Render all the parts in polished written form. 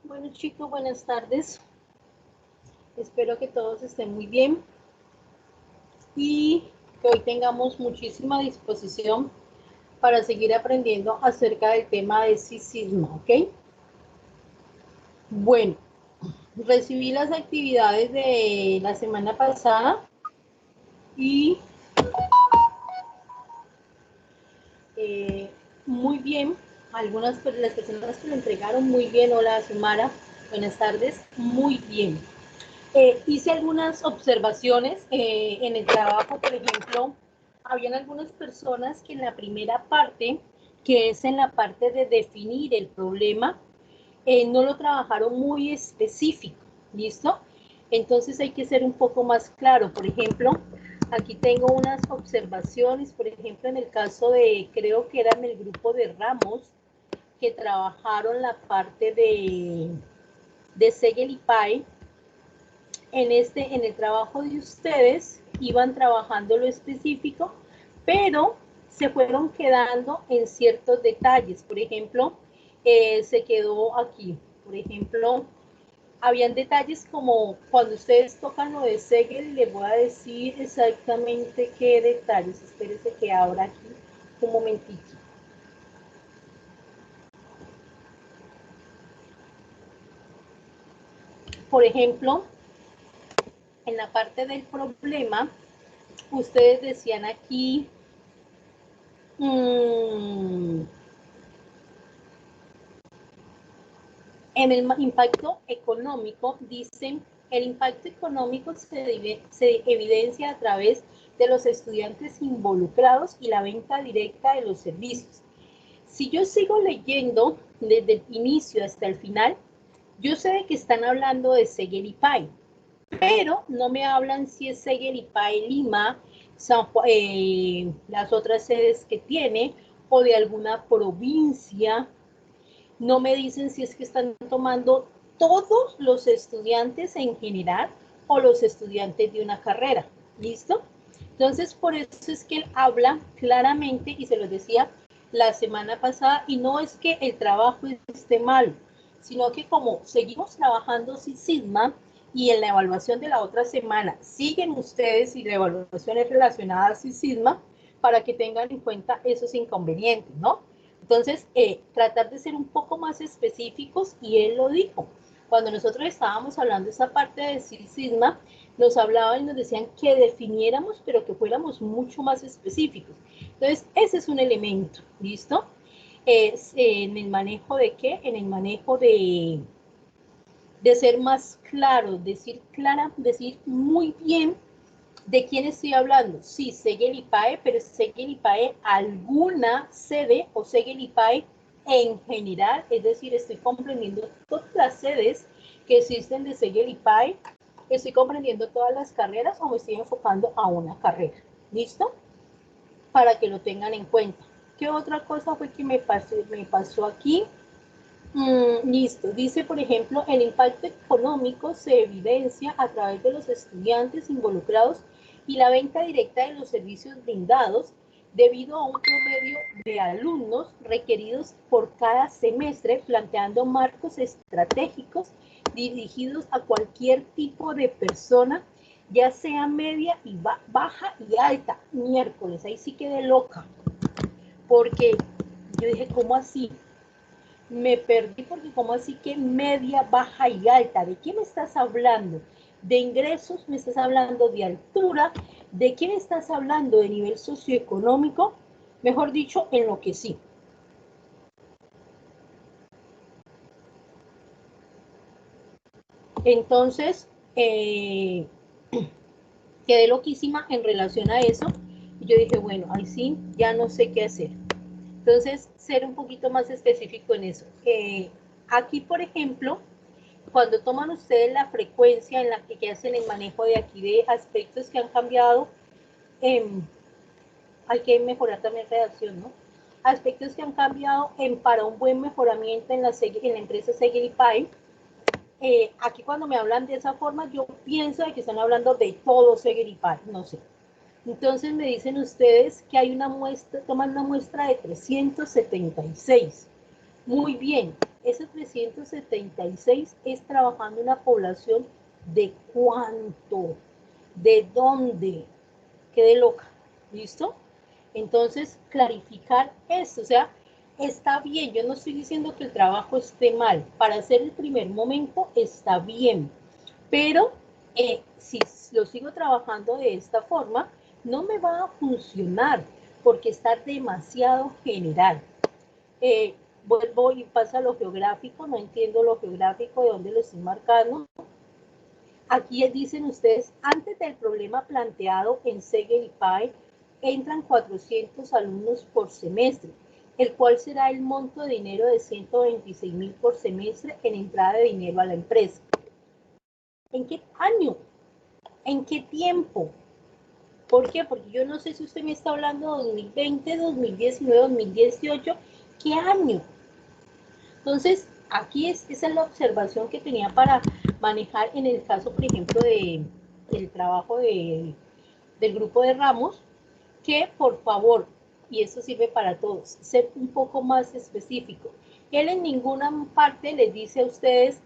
Bueno chicos, buenas tardes. Espero que todos estén muy bien y que hoy tengamos muchísima disposición para seguir aprendiendo acerca del tema de sisismo, ¿ok? Bueno, recibí las actividades de la semana pasada y muy bien. Algunas de las personas que lo entregaron muy bien. Hola, Sumara. Buenas tardes. Muy bien. Hice algunas observaciones en el trabajo, por ejemplo, habían algunas personas que en la primera parte, que es en la parte de definir el problema, no lo trabajaron muy específico, ¿listo? Entonces hay que ser un poco más claro. Por ejemplo, aquí tengo unas observaciones, por ejemplo, en el caso de, creo que era en el grupo de Ramos, que trabajaron la parte de Segel y Pai. En el trabajo de ustedes iban trabajando lo específico, pero se fueron quedando en ciertos detalles. Por ejemplo, se quedó aquí, por ejemplo, habían detalles como cuando ustedes tocan lo de Segel, les voy a decir exactamente qué detalles. Espérense que abra aquí un momentito. Por ejemplo, en la parte del problema, ustedes decían aquí, en el impacto económico, dicen, el impacto económico se evidencia a través de los estudiantes involucrados y la venta directa de los servicios. Si yo sigo leyendo desde el inicio hasta el final, yo sé de que están hablando de Segel y Pai, pero no me hablan si es Segel y Pai Lima, las otras sedes que tiene, o de alguna provincia. No me dicen si es que están tomando todos los estudiantes en general o los estudiantes de una carrera. ¿Listo? Entonces, por eso es que él habla claramente, y se lo decía la semana pasada, y no es que el trabajo esté mal, sino que como seguimos trabajando sin Sigma, y en la evaluación de la otra semana siguen ustedes y la evaluación es relacionada a Sigma, para que tengan en cuenta esos inconvenientes, ¿no? Entonces, tratar de ser un poco más específicos, y él lo dijo. Cuando nosotros estábamos hablando de esa parte de Sigma, nos hablaban y nos decían que definiéramos, pero que fuéramos mucho más específicos. Entonces, ese es un elemento, ¿listo? En el manejo de qué? En el manejo de ser más claro, decir muy bien ¿de quién estoy hablando? Sí, Segel y Pai, pero Segel y Pai alguna sede o Segel y Pai en general, es decir, estoy comprendiendo todas las sedes que existen de Segel y Pai, estoy comprendiendo todas las carreras o me estoy enfocando a una carrera. ¿Listo? Para que lo tengan en cuenta. ¿Qué otra cosa fue que me pasó aquí? Listo. Dice, por ejemplo, el impacto económico se evidencia a través de los estudiantes involucrados y la venta directa de los servicios brindados debido a un promedio de alumnos requeridos por cada semestre, planteando marcos estratégicos dirigidos a cualquier tipo de persona, ya sea media y baja y alta. Miércoles, ahí sí quedé loca, porque yo dije, ¿cómo así? Me perdí porque como así que media, baja y alta, ¿de qué me estás hablando? ¿De ingresos? ¿Me estás hablando de altura? ¿De qué me estás hablando? ¿De nivel socioeconómico? Mejor dicho, enloquecí. Entonces, quedé loquísima en relación a eso. Y yo dije, bueno, ahí sí, ya no sé qué hacer. Entonces, ser un poquito más específico en eso. Aquí, por ejemplo, cuando toman ustedes la frecuencia en la que hacen el manejo de aquí de aspectos que han cambiado, hay que mejorar también redacción, ¿no? Aspectos que han cambiado para un buen mejoramiento en la empresa Segel y Pai. Aquí cuando me hablan de esa forma, yo pienso de que están hablando de todo Segel y Pai, no sé. Entonces me dicen ustedes que hay una muestra, toman una muestra de 376. Muy bien, ese 376 es trabajando en una población de cuánto, de dónde, quede loca, ¿listo? Entonces, clarificar esto, o sea, está bien, yo no estoy diciendo que el trabajo esté mal, para hacer el primer momento está bien, pero si lo sigo trabajando de esta forma, no me va a funcionar porque está demasiado general. Vuelvo y pasa a lo geográfico, no entiendo lo geográfico, de dónde lo estoy marcando. Aquí dicen ustedes, antes del problema planteado en Segel y PAE, entran 400 alumnos por semestre, el cual será el monto de dinero de 126.000 por semestre en entrada de dinero a la empresa. ¿En qué año? ¿En qué tiempo? ¿Por qué? Porque yo no sé si usted me está hablando de 2020, 2019, 2018, ¿qué año? Entonces, aquí esa es la observación que tenía para manejar en el caso, por ejemplo, del trabajo del grupo de Ramos, que por favor, y eso sirve para todos, ser un poco más específico. Él en ninguna parte les dice a ustedes,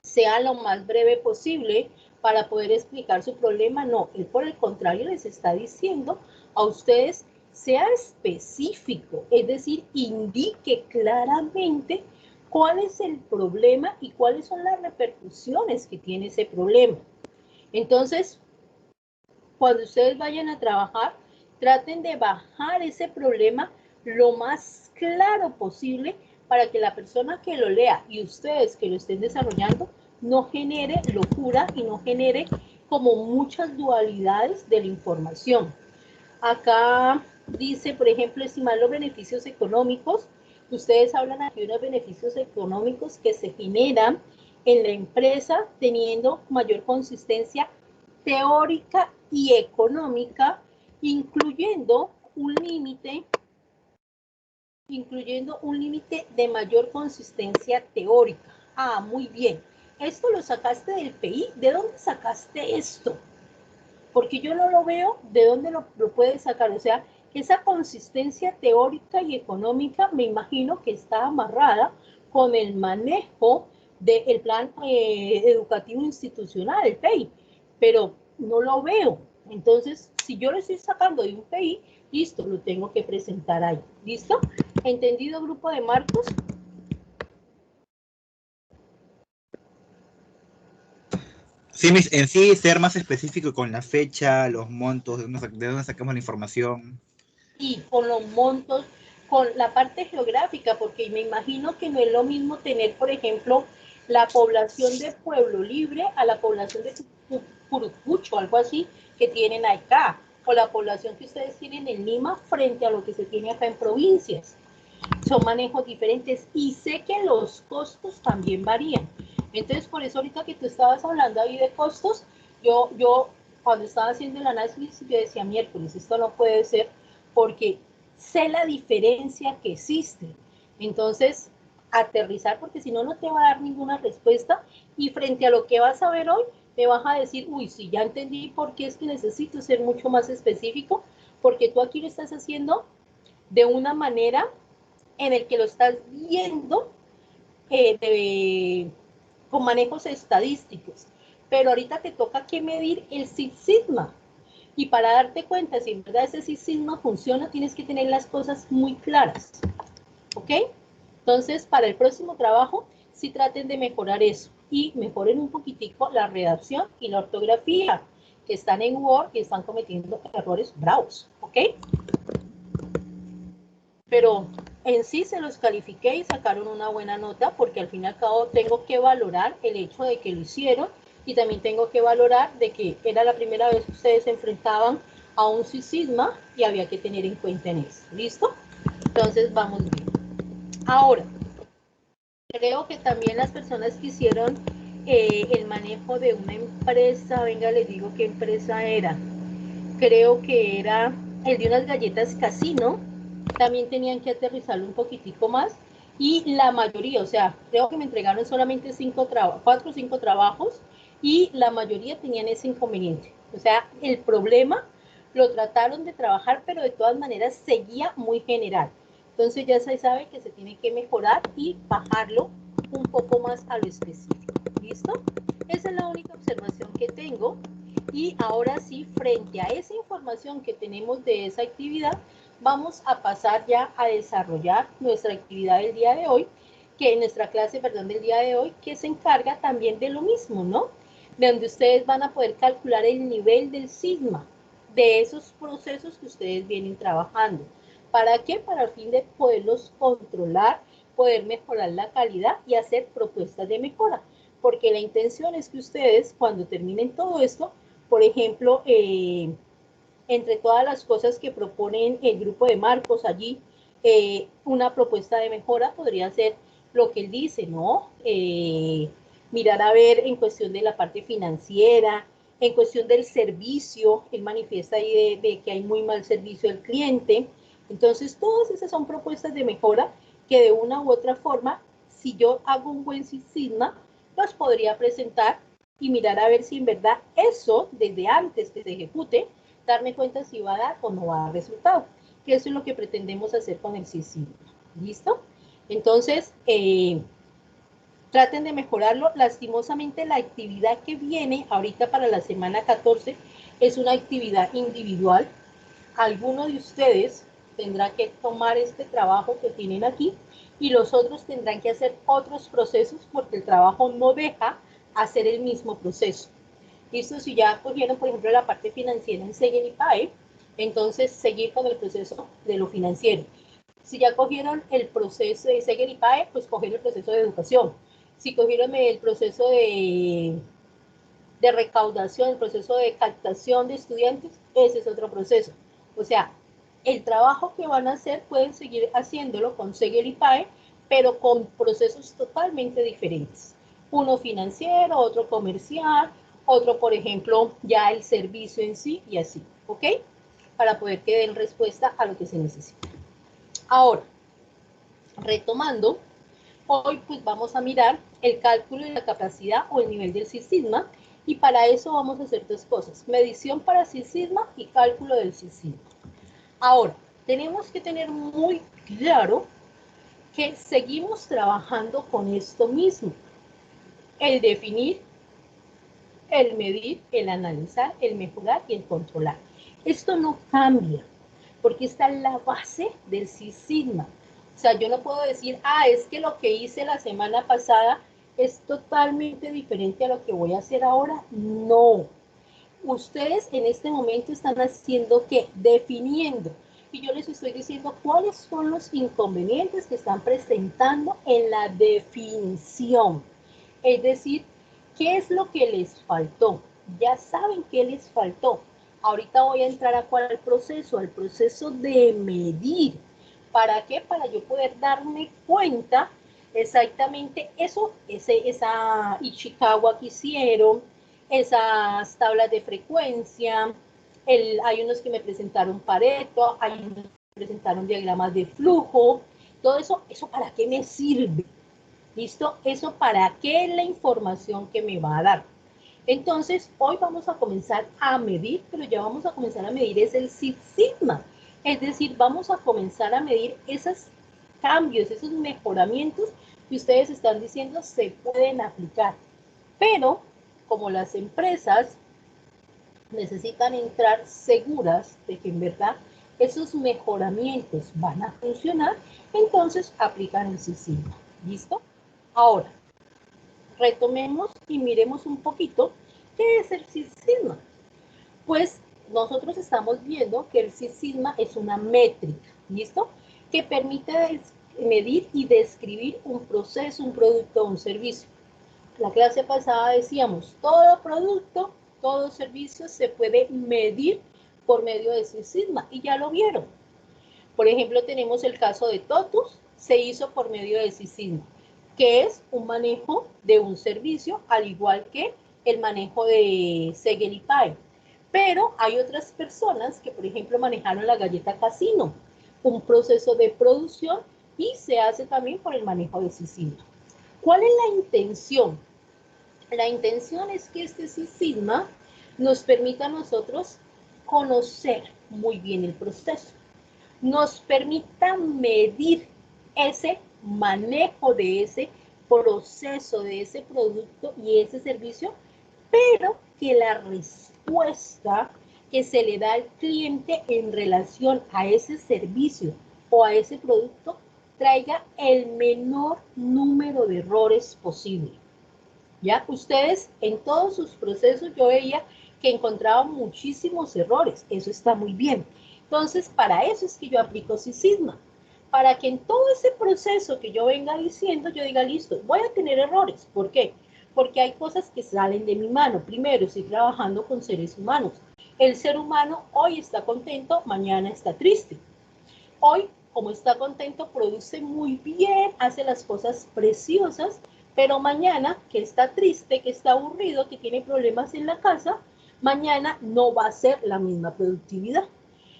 sea lo más breve posible para poder explicar su problema. No, él por el contrario les está diciendo a ustedes, sea específico, es decir, indique claramente cuál es el problema y cuáles son las repercusiones que tiene ese problema. Entonces, cuando ustedes vayan a trabajar, traten de bajar ese problema lo más claro posible para que la persona que lo lea y ustedes que lo estén desarrollando no genere locura y no genere como muchas dualidades de la información. Acá dice, por ejemplo, estimar los beneficios económicos. Ustedes hablan aquí de unos beneficios económicos que se generan en la empresa teniendo mayor consistencia teórica y económica, incluyendo un límite de mayor consistencia teórica. Ah, muy bien. Esto lo sacaste del PI. ¿De dónde sacaste esto? Porque yo no lo veo de dónde lo puedes sacar. O sea, esa consistencia teórica y económica me imagino que está amarrada con el manejo del plan educativo institucional, el PEI, pero no lo veo. Entonces, si yo lo estoy sacando de un PEI, listo, lo tengo que presentar ahí. ¿Listo? ¿Entendido, grupo de Marcos? Sí, en sí, ser más específico con la fecha, los montos, de dónde sacamos la información. Y con los montos, con la parte geográfica, porque me imagino que no es lo mismo tener, por ejemplo, la población de Pueblo Libre a la población de Curucucho, algo así, que tienen acá, o la población que ustedes tienen en Lima frente a lo que se tiene acá en provincias. Son manejos diferentes y sé que los costos también varían. Entonces, por eso ahorita que tú estabas hablando ahí de costos, yo cuando estaba haciendo el análisis, yo decía, miércoles, esto no puede ser porque sé la diferencia que existe. Entonces, aterrizar, porque si no, no te va a dar ninguna respuesta y frente a lo que vas a ver hoy, me vas a decir, uy, sí, ya entendí por qué es que necesito ser mucho más específico, porque tú aquí lo estás haciendo de una manera en el que lo estás viendo con manejos estadísticos. Pero ahorita te toca que medir el Six Sigma. Y para darte cuenta si en verdad ese Six Sigma funciona, tienes que tener las cosas muy claras. ¿Ok? Entonces, para el próximo trabajo, sí traten de mejorar eso. Y mejoren un poquitico la redacción y la ortografía, que están en Word y están cometiendo errores bravos. ¿Ok? Pero en sí se los califiqué y sacaron una buena nota porque al fin y al cabo tengo que valorar el hecho de que lo hicieron y también tengo que valorar de que era la primera vez que ustedes se enfrentaban a un sisma y había que tener en cuenta en eso. ¿Listo? Entonces vamos bien. Ahora, creo que también las personas que hicieron el manejo de una empresa, venga, les digo qué empresa era. Creo que era el de unas galletas Casino, también tenían que aterrizarlo un poquitico más y la mayoría, o sea, creo que me entregaron solamente 4 o 5 trabajos y la mayoría tenían ese inconveniente. O sea, el problema lo trataron de trabajar, pero de todas maneras seguía muy general. Entonces ya se sabe que se tiene que mejorar y bajarlo un poco más a lo específico. ¿Listo? Esa es la única observación que tengo. Y ahora sí, frente a esa información que tenemos de esa actividad, vamos a pasar ya a desarrollar nuestra actividad del día de hoy, que en nuestra clase, perdón, del día de hoy, que se encarga también de lo mismo, ¿no? De donde ustedes van a poder calcular el nivel del sigma de esos procesos que ustedes vienen trabajando. ¿Para qué? Para el fin de poderlos controlar, poder mejorar la calidad y hacer propuestas de mejora. Porque la intención es que ustedes, cuando terminen todo esto, por ejemplo, entre todas las cosas que proponen el grupo de Marcos allí, una propuesta de mejora podría ser lo que él dice, ¿no? Mirar a ver en cuestión de la parte financiera, en cuestión del servicio, él manifiesta ahí de que hay muy mal servicio al cliente. Entonces, todas esas son propuestas de mejora que de una u otra forma, si yo hago un buen sigma, los podría presentar y mirar a ver si en verdad eso, desde antes que se ejecute, darme cuenta si va a dar o no va a dar resultado. Que eso es lo que pretendemos hacer con el sigma. ¿Listo? Entonces, traten de mejorarlo. Lastimosamente, la actividad que viene ahorita para la semana 14 es una actividad individual. Alguno de ustedes tendrá que tomar este trabajo que tienen aquí y los otros tendrán que hacer otros procesos porque el trabajo no deja hacer el mismo proceso. ¿Listo? Si ya cogieron, por ejemplo, la parte financiera en Segel y PAE, entonces seguir con el proceso de lo financiero. Si ya cogieron el proceso de Segel y PAE, pues coger el proceso de educación. Si cogieron el proceso de recaudación, el proceso de captación de estudiantes, ese es otro proceso. O sea, el trabajo que van a hacer pueden seguir haciéndolo con Segel y PAE, pero con procesos totalmente diferentes. Uno financiero, otro comercial, otro, por ejemplo, ya el servicio en sí y así, ¿ok? Para poder que den respuesta a lo que se necesita. Ahora, retomando, hoy pues vamos a mirar el cálculo de la capacidad o el nivel del sigma y para eso vamos a hacer dos cosas, medición para sigma y cálculo del sigma. Ahora, tenemos que tener muy claro que seguimos trabajando con esto mismo, el definir, el medir, el analizar, el mejorar y el controlar. Esto no cambia, porque está en la base del sigma. O sea, yo no puedo decir, es que lo que hice la semana pasada es totalmente diferente a lo que voy a hacer ahora. No. Ustedes en este momento están haciendo ¿qué? Definiendo. Y yo les estoy diciendo cuáles son los inconvenientes que están presentando en la definición. Es decir, ¿qué es lo que les faltó? Ya saben qué les faltó. Ahorita voy a entrar a cuál proceso, al proceso de medir. ¿Para qué? Para yo poder darme cuenta exactamente eso, esa Ichikawa que hicieron, esas tablas de frecuencia, hay unos que me presentaron Pareto, hay unos que me presentaron diagramas de flujo, todo eso, ¿eso para qué me sirve? ¿Listo? ¿Eso para qué es la información que me va a dar? Entonces, hoy vamos a comenzar a medir, pero ya vamos a comenzar a medir es el sigma. Es decir, vamos a comenzar a medir esos cambios, esos mejoramientos que ustedes están diciendo se pueden aplicar. Pero, como las empresas necesitan entrar seguras de que en verdad esos mejoramientos van a funcionar, entonces aplican el sigma. ¿Listo? Ahora, retomemos y miremos un poquito qué es el sigma. Pues nosotros estamos viendo que el sigma es una métrica, ¿listo? Que permite medir y describir un proceso, un producto o un servicio. La clase pasada decíamos, todo producto, todo servicio se puede medir por medio de sigma y ya lo vieron. Por ejemplo, tenemos el caso de Totus, se hizo por medio de sigma, que es un manejo de un servicio, al igual que el manejo de Segel y PAE. Pero hay otras personas que, por ejemplo, manejaron la galleta Casino, un proceso de producción y se hace también por el manejo de sigma. ¿Cuál es la intención? La intención es que este sigma nos permita a nosotros conocer muy bien el proceso. nos permita medir ese manejo de ese proceso, de ese producto y ese servicio, pero que la respuesta que se le da al cliente en relación a ese servicio o a ese producto traiga el menor número de errores posible. ¿Ya? Ustedes en todos sus procesos yo veía que encontraban muchísimos errores. Eso está muy bien. Entonces, para eso es que yo aplico Six Sigma. Para que en todo ese proceso que yo venga diciendo, yo diga, listo, voy a tener errores. ¿Por qué? Porque hay cosas que salen de mi mano. Primero, estoy trabajando con seres humanos. El ser humano hoy está contento, mañana está triste. Hoy, como está contento, produce muy bien, hace las cosas preciosas, pero mañana, que está triste, que está aburrido, que tiene problemas en la casa, mañana no va a ser la misma productividad.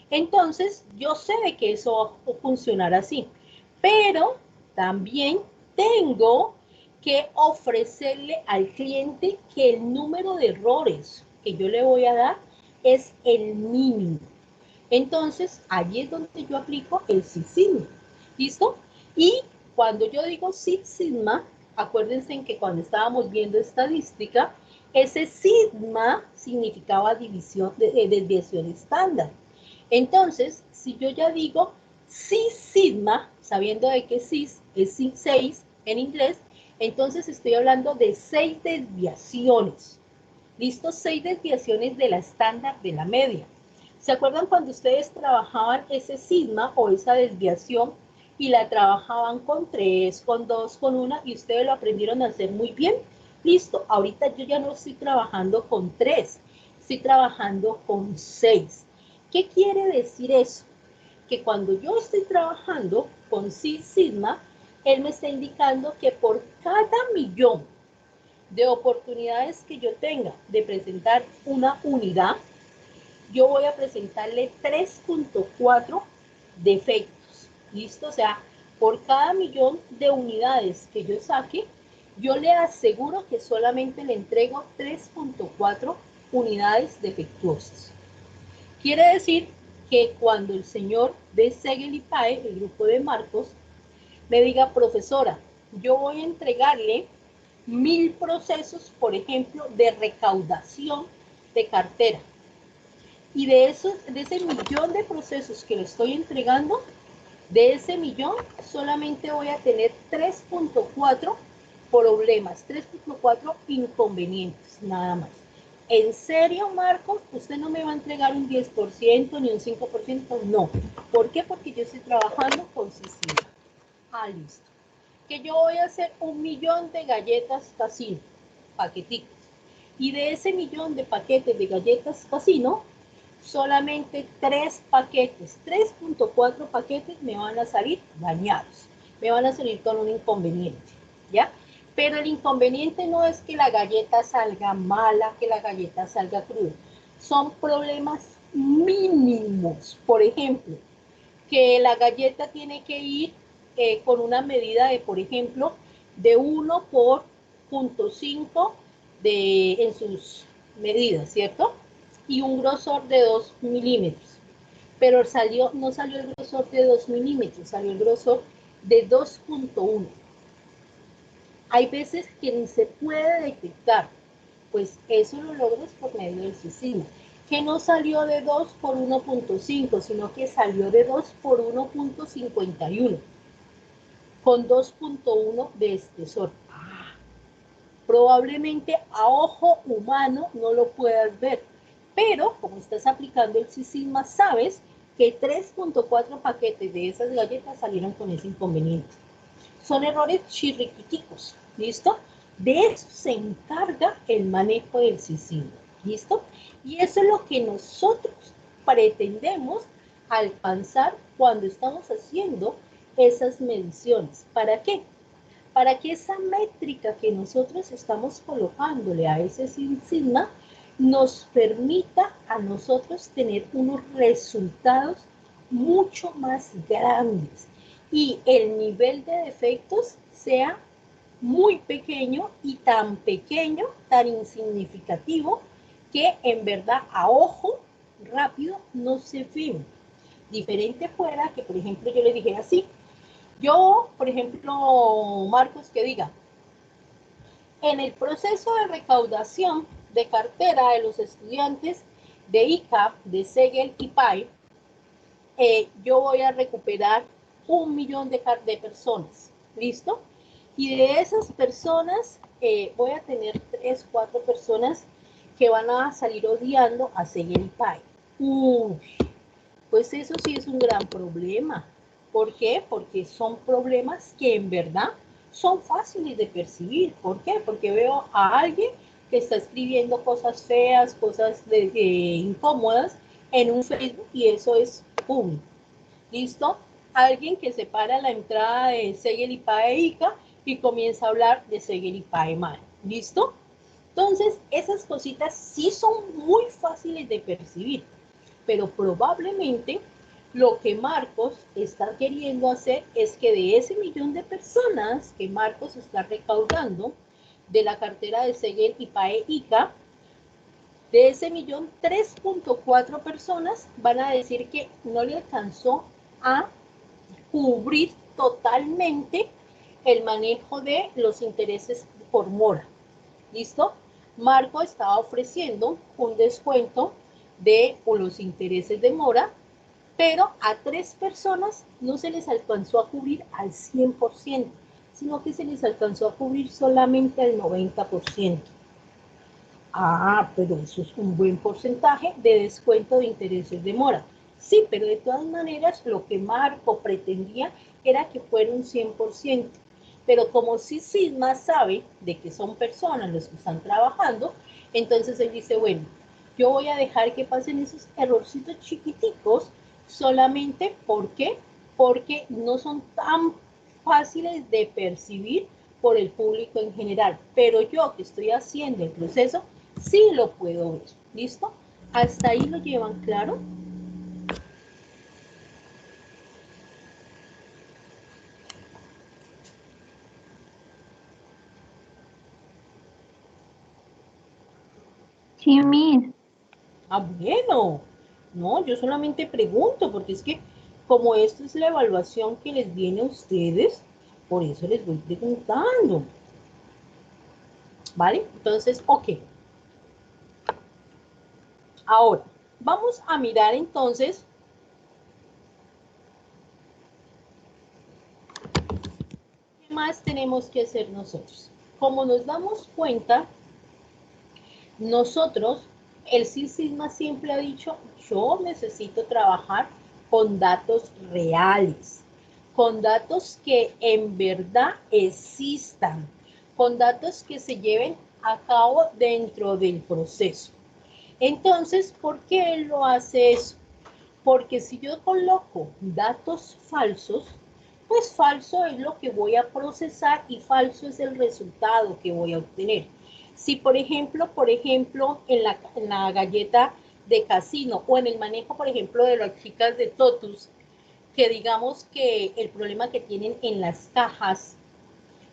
Entonces, yo sé de que eso va a funcionar así, pero también tengo que ofrecerle al cliente que el número de errores que yo le voy a dar es el mínimo. Entonces, allí es donde yo aplico el Six Sigma. ¿Listo? Y cuando yo digo Six Sigma, acuérdense en que cuando estábamos viendo estadística, ese sigma significaba desviación estándar. Entonces, si yo ya digo Six Sigma, sabiendo de que Six es 6 en inglés, entonces estoy hablando de 6 desviaciones. ¿Listo? 6 desviaciones de la estándar de la media. ¿Se acuerdan cuando ustedes trabajaban ese sigma o esa desviación y la trabajaban con 3, con 2, con 1 y ustedes lo aprendieron a hacer muy bien? Listo, ahorita yo ya no estoy trabajando con 3, estoy trabajando con 6. ¿Qué quiere decir eso? Que cuando yo estoy trabajando con Six Sigma, él me está indicando que por cada millón de oportunidades que yo tenga de presentar una unidad, yo voy a presentarle 3.4 defectos. ¿Listo? O sea, por cada millón de unidades que yo saque, yo le aseguro que solamente le entrego 3.4 unidades defectuosas. Quiere decir que cuando el señor de Segel y Pae, el grupo de Marcos, me diga, profesora, yo voy a entregarle 1000 procesos, por ejemplo, de recaudación de cartera. Y de ese millón de procesos que le estoy entregando, de ese millón solamente voy a tener 3.4 problemas, 3.4 inconvenientes, nada más. ¿En serio, Marcos? ¿Usted no me va a entregar un 10% ni un 5%? No. ¿Por qué? Porque yo estoy trabajando con Cecilia. Ah, listo. Que yo voy a hacer 1.000.000 de galletas Casino, paquetitos. Y de ese millón de paquetes de galletas Casino, solamente 3 paquetes, 3.4 paquetes me van a salir dañados, me van a salir con un inconveniente, ¿ya? Pero el inconveniente no es que la galleta salga mala, que la galleta salga cruda, son problemas mínimos. Por ejemplo, que la galleta tiene que ir con una medida de, por ejemplo, de 1 por 0.5 en sus medidas, ¿cierto? Y un grosor de 2 milímetros. Pero no salió el grosor de 2 milímetros, salió el grosor de 2.1. Hay veces que ni se puede detectar, pues eso lo logras por medio del sistema, que no salió de 2 por 1.5, sino que salió de 2 por 1.51, con 2.1 de espesor. Probablemente a ojo humano no lo puedas ver, pero como estás aplicando el Six Sigma, sabes que 3.4 paquetes de esas galletas salieron con ese inconveniente. Son errores chirriquiticos, ¿listo? De eso se encarga el manejo del Six Sigma, ¿listo? Y eso es lo que nosotros pretendemos alcanzar cuando estamos haciendo esas mediciones. ¿Para qué? Para que esa métrica que nosotros estamos colocándole a ese Six Sigma nos permita a nosotros tener unos resultados mucho más grandes y el nivel de defectos sea muy pequeño y tan pequeño, tan insignificativo, que en verdad a ojo rápido no se ve. Diferente fuera que, por ejemplo, yo le dijera así. Yo, por ejemplo, Marcos, que diga, en el proceso de recaudación de cartera de los estudiantes de ICA, de Segel y PAE, yo voy a recuperar 1 millón de personas. ¿Listo? Y de esas personas, voy a tener 3, 4 personas que van a salir odiando a Segel y PAE. Pues eso sí es un gran problema. ¿Por qué? Porque son problemas que en verdad son fáciles de percibir. ¿Por qué? Porque veo a alguien que está escribiendo cosas feas, cosas incómodas en un Facebook y eso es público. ¿Listo? Alguien que se para la entrada de Segel y PAE ICA y comienza a hablar de Segel y PAE mal. ¿Listo? Entonces, esas cositas sí son muy fáciles de percibir, pero probablemente lo que Marcos está queriendo hacer es que de ese millón de personas que Marcos está recaudando de la cartera de Segel y PAE ICA, de ese millón, 3.4 personas van a decir que no le alcanzó a cubrir totalmente el manejo de los intereses por mora. ¿Listo? Marco estaba ofreciendo un descuento de los intereses de mora, pero a 3 personas no se les alcanzó a cubrir al 100%, sino que se les alcanzó a cubrir solamente al 90%. Pero eso es un buen porcentaje de descuento de intereses de mora. Sí, pero de todas maneras lo que Marco pretendía era que fuera un 100%. Pero como sí Sisma sabe de que son personas los que están trabajando, entonces él dice, bueno, yo voy a dejar que pasen esos errorcitos chiquiticos solamente porque no son tan fáciles de percibir por el público en general. Pero yo que estoy haciendo el proceso, sí lo puedo ver. ¿Listo? ¿Hasta ahí lo llevan claro? Sí, Miss. Bueno. No, yo solamente pregunto, porque es que como esto es la evaluación que les viene a ustedes, por eso les voy preguntando. ¿Vale? Entonces, ok. Ahora, vamos a mirar entonces qué más tenemos que hacer nosotros. Como nos damos cuenta, nosotros, el CISISMA siempre ha dicho, yo necesito trabajar con datos reales, con datos que en verdad existan, con datos que se lleven a cabo dentro del proceso. Entonces, ¿por qué él lo hace eso? Porque si yo coloco datos falsos, pues falso es lo que voy a procesar y falso es el resultado que voy a obtener. Si por ejemplo, en la galleta de casino o en el manejo, por ejemplo, de las chicas de Totus, que digamos que el problema que tienen en las cajas,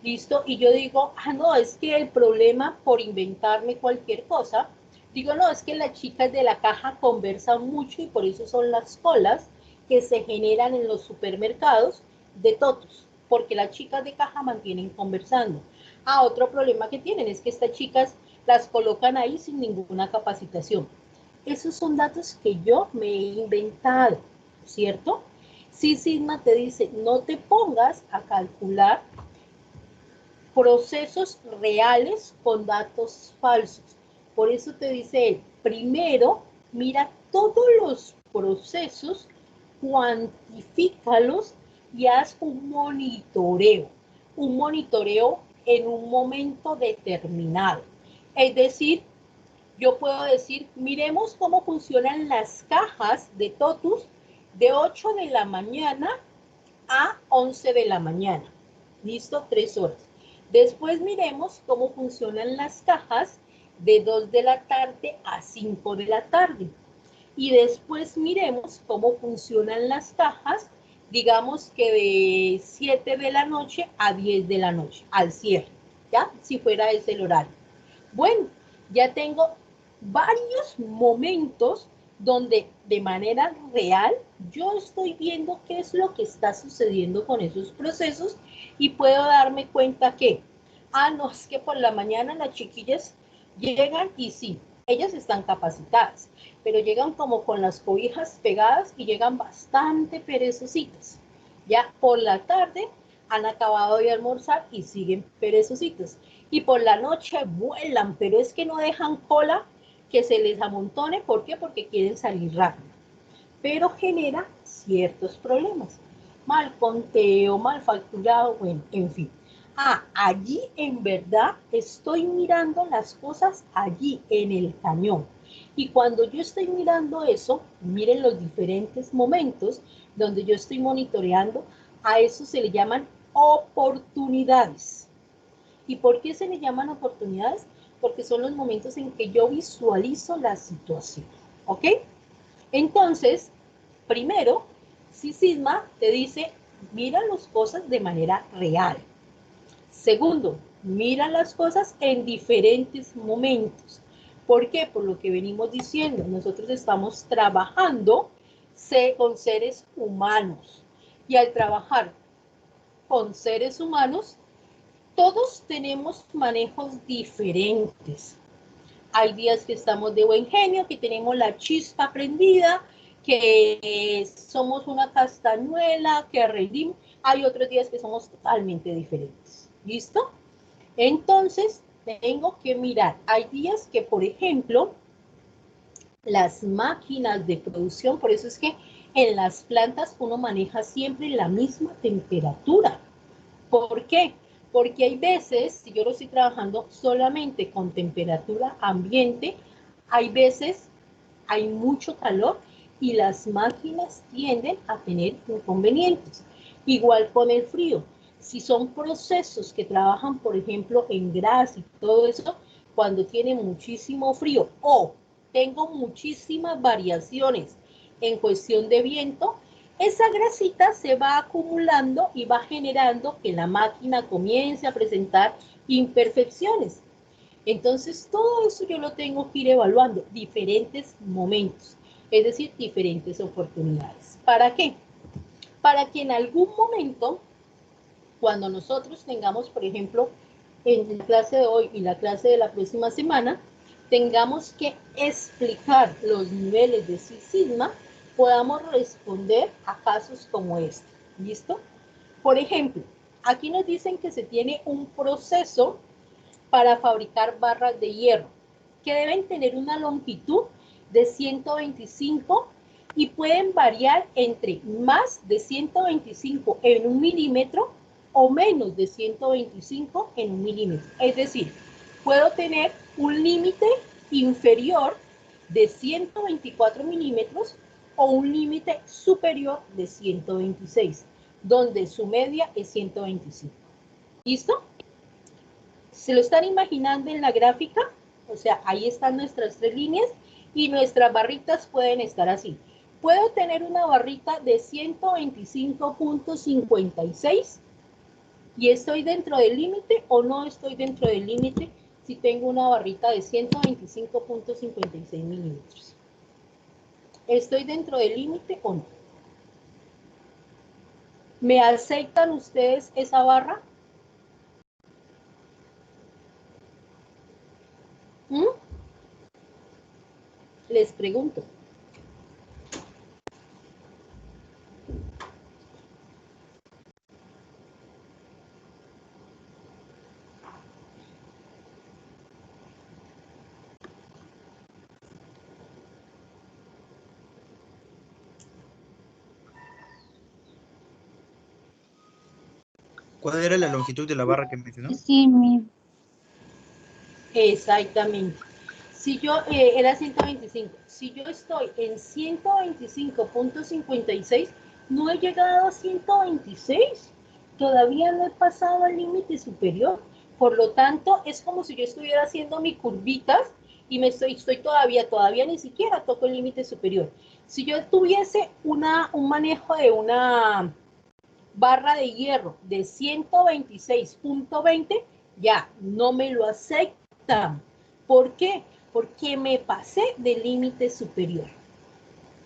¿listo? Y yo digo, no, es que el problema por inventarme cualquier cosa, digo, no, es que las chicas de la caja conversan mucho y por eso son las colas que se generan en los supermercados de totos, porque las chicas de caja mantienen conversando. Otro problema que tienen es que estas chicas las colocan ahí sin ninguna capacitación. Esos son datos que yo me he inventado, ¿cierto? Si Sigma te dice, no te pongas a calcular procesos reales con datos falsos. Por eso te dice él, primero mira todos los procesos, cuantifícalos y haz un monitoreo en un momento determinado. Es decir, yo puedo decir, miremos cómo funcionan las cajas de Totus de 8 de la mañana a 11 de la mañana. ¿Listo? 3 horas. Después miremos cómo funcionan las cajas de 2 de la tarde a 5 de la tarde. Y después miremos cómo funcionan las cajas, digamos que de 7 de la noche a 10 de la noche, al cierre, ¿ya? Si fuera ese el horario. Bueno, ya tengo varios momentos donde de manera real yo estoy viendo qué es lo que está sucediendo con esos procesos y puedo darme cuenta que, no, es que por la mañana las chiquillas llegan y sí, ellas están capacitadas, pero llegan como con las cobijas pegadas y llegan bastante perezositas. Ya por la tarde han acabado de almorzar y siguen perezositas. Y por la noche vuelan, pero es que no dejan cola que se les amontone. ¿Por qué? Porque quieren salir rápido. Pero genera ciertos problemas. Mal conteo, mal facturado, bueno, en fin. Allí en verdad estoy mirando las cosas allí en el cañón. Y cuando yo estoy mirando eso, miren los diferentes momentos donde yo estoy monitoreando, a eso se le llaman oportunidades. ¿Y por qué se le llaman oportunidades? Porque son los momentos en que yo visualizo la situación, ¿ok? Entonces, primero, Sisma te dice, mira las cosas de manera real. Segundo, mira las cosas en diferentes momentos. ¿Por qué? Por lo que venimos diciendo, nosotros estamos trabajando con seres humanos. Y al trabajar con seres humanos, todos tenemos manejos diferentes. Hay días que estamos de buen genio, que tenemos la chispa prendida, que somos una castañuela, que reímos. Hay otros días que somos totalmente diferentes. ¿Listo? Entonces, tengo que mirar. Hay días que, por ejemplo, las máquinas de producción, por eso es que en las plantas uno maneja siempre la misma temperatura. ¿Por qué? Porque hay veces, si yo lo estoy trabajando solamente con temperatura ambiente, hay veces hay mucho calor y las máquinas tienden a tener inconvenientes. Igual con el frío. Si son procesos que trabajan, por ejemplo, en grasa y todo eso, cuando tiene muchísimo frío o tengo muchísimas variaciones en cuestión de viento, esa grasita se va acumulando y va generando que la máquina comience a presentar imperfecciones. Entonces, todo eso yo lo tengo que ir evaluando, diferentes momentos, es decir, diferentes oportunidades. ¿Para qué? Para que en algún momento, cuando nosotros tengamos, por ejemplo, en la clase de hoy y la clase de la próxima semana, tengamos que explicar los niveles de Sisma, podamos responder a casos como este. ¿Listo? Por ejemplo, aquí nos dicen que se tiene un proceso para fabricar barras de hierro, que deben tener una longitud de 125 y pueden variar entre más de 125 en un milímetro o menos de 125 en un milímetro. Es decir, puedo tener un límite inferior de 124 milímetros o un límite superior de 126, donde su media es 125. ¿Listo? ¿Se lo están imaginando en la gráfica? O sea, ahí están nuestras tres líneas y nuestras barritas pueden estar así. Puedo tener una barrita de 125.56 y estoy dentro del límite o no estoy dentro del límite si tengo una barrita de 125.56 milímetros. ¿Estoy dentro del límite o no? ¿Me aceptan ustedes esa barra? Les pregunto. ¿Cuál era la longitud de la barra que mencionó? Sí, mi. Exactamente. Si yo, era 125. Si yo estoy en 125.56, no he llegado a 126. Todavía no he pasado al límite superior. Por lo tanto, es como si yo estuviera haciendo mis curvitas y estoy todavía ni siquiera toco el límite superior. Si yo tuviese un manejo de una barra de hierro de 126.20, ya no me lo aceptan. ¿Por qué? Porque me pasé del límite superior.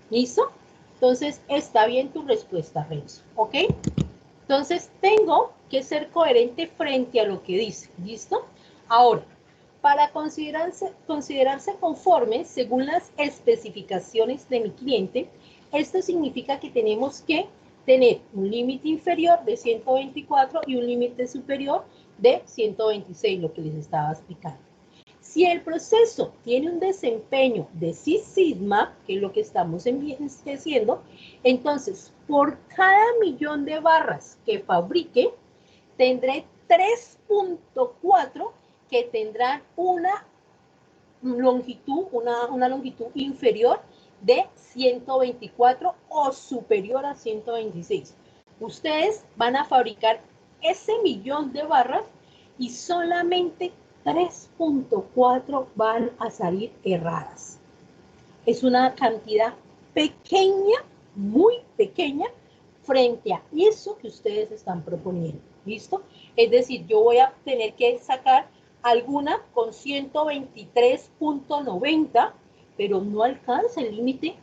¿Listo? Entonces, está bien tu respuesta, Renzo, ¿ok? Entonces, tengo que ser coherente frente a lo que dice, ¿listo? Ahora, para considerarse conforme según las especificaciones de mi cliente, esto significa que tenemos que tener un límite inferior de 124 y un límite superior de 126, lo que les estaba explicando. Si el proceso tiene un desempeño de Six Sigma, que es lo que estamos haciendo, entonces por cada millón de barras que fabrique, tendré 3.4 que tendrán una longitud inferior de 124 o superior a 126. Ustedes van a fabricar ese millón de barras y solamente 3.4 van a salir erradas. Es una cantidad pequeña, muy pequeña, frente a eso que ustedes están proponiendo. ¿Listo? Es decir, yo voy a tener que sacar alguna con 123.90, pero no alcanza el límite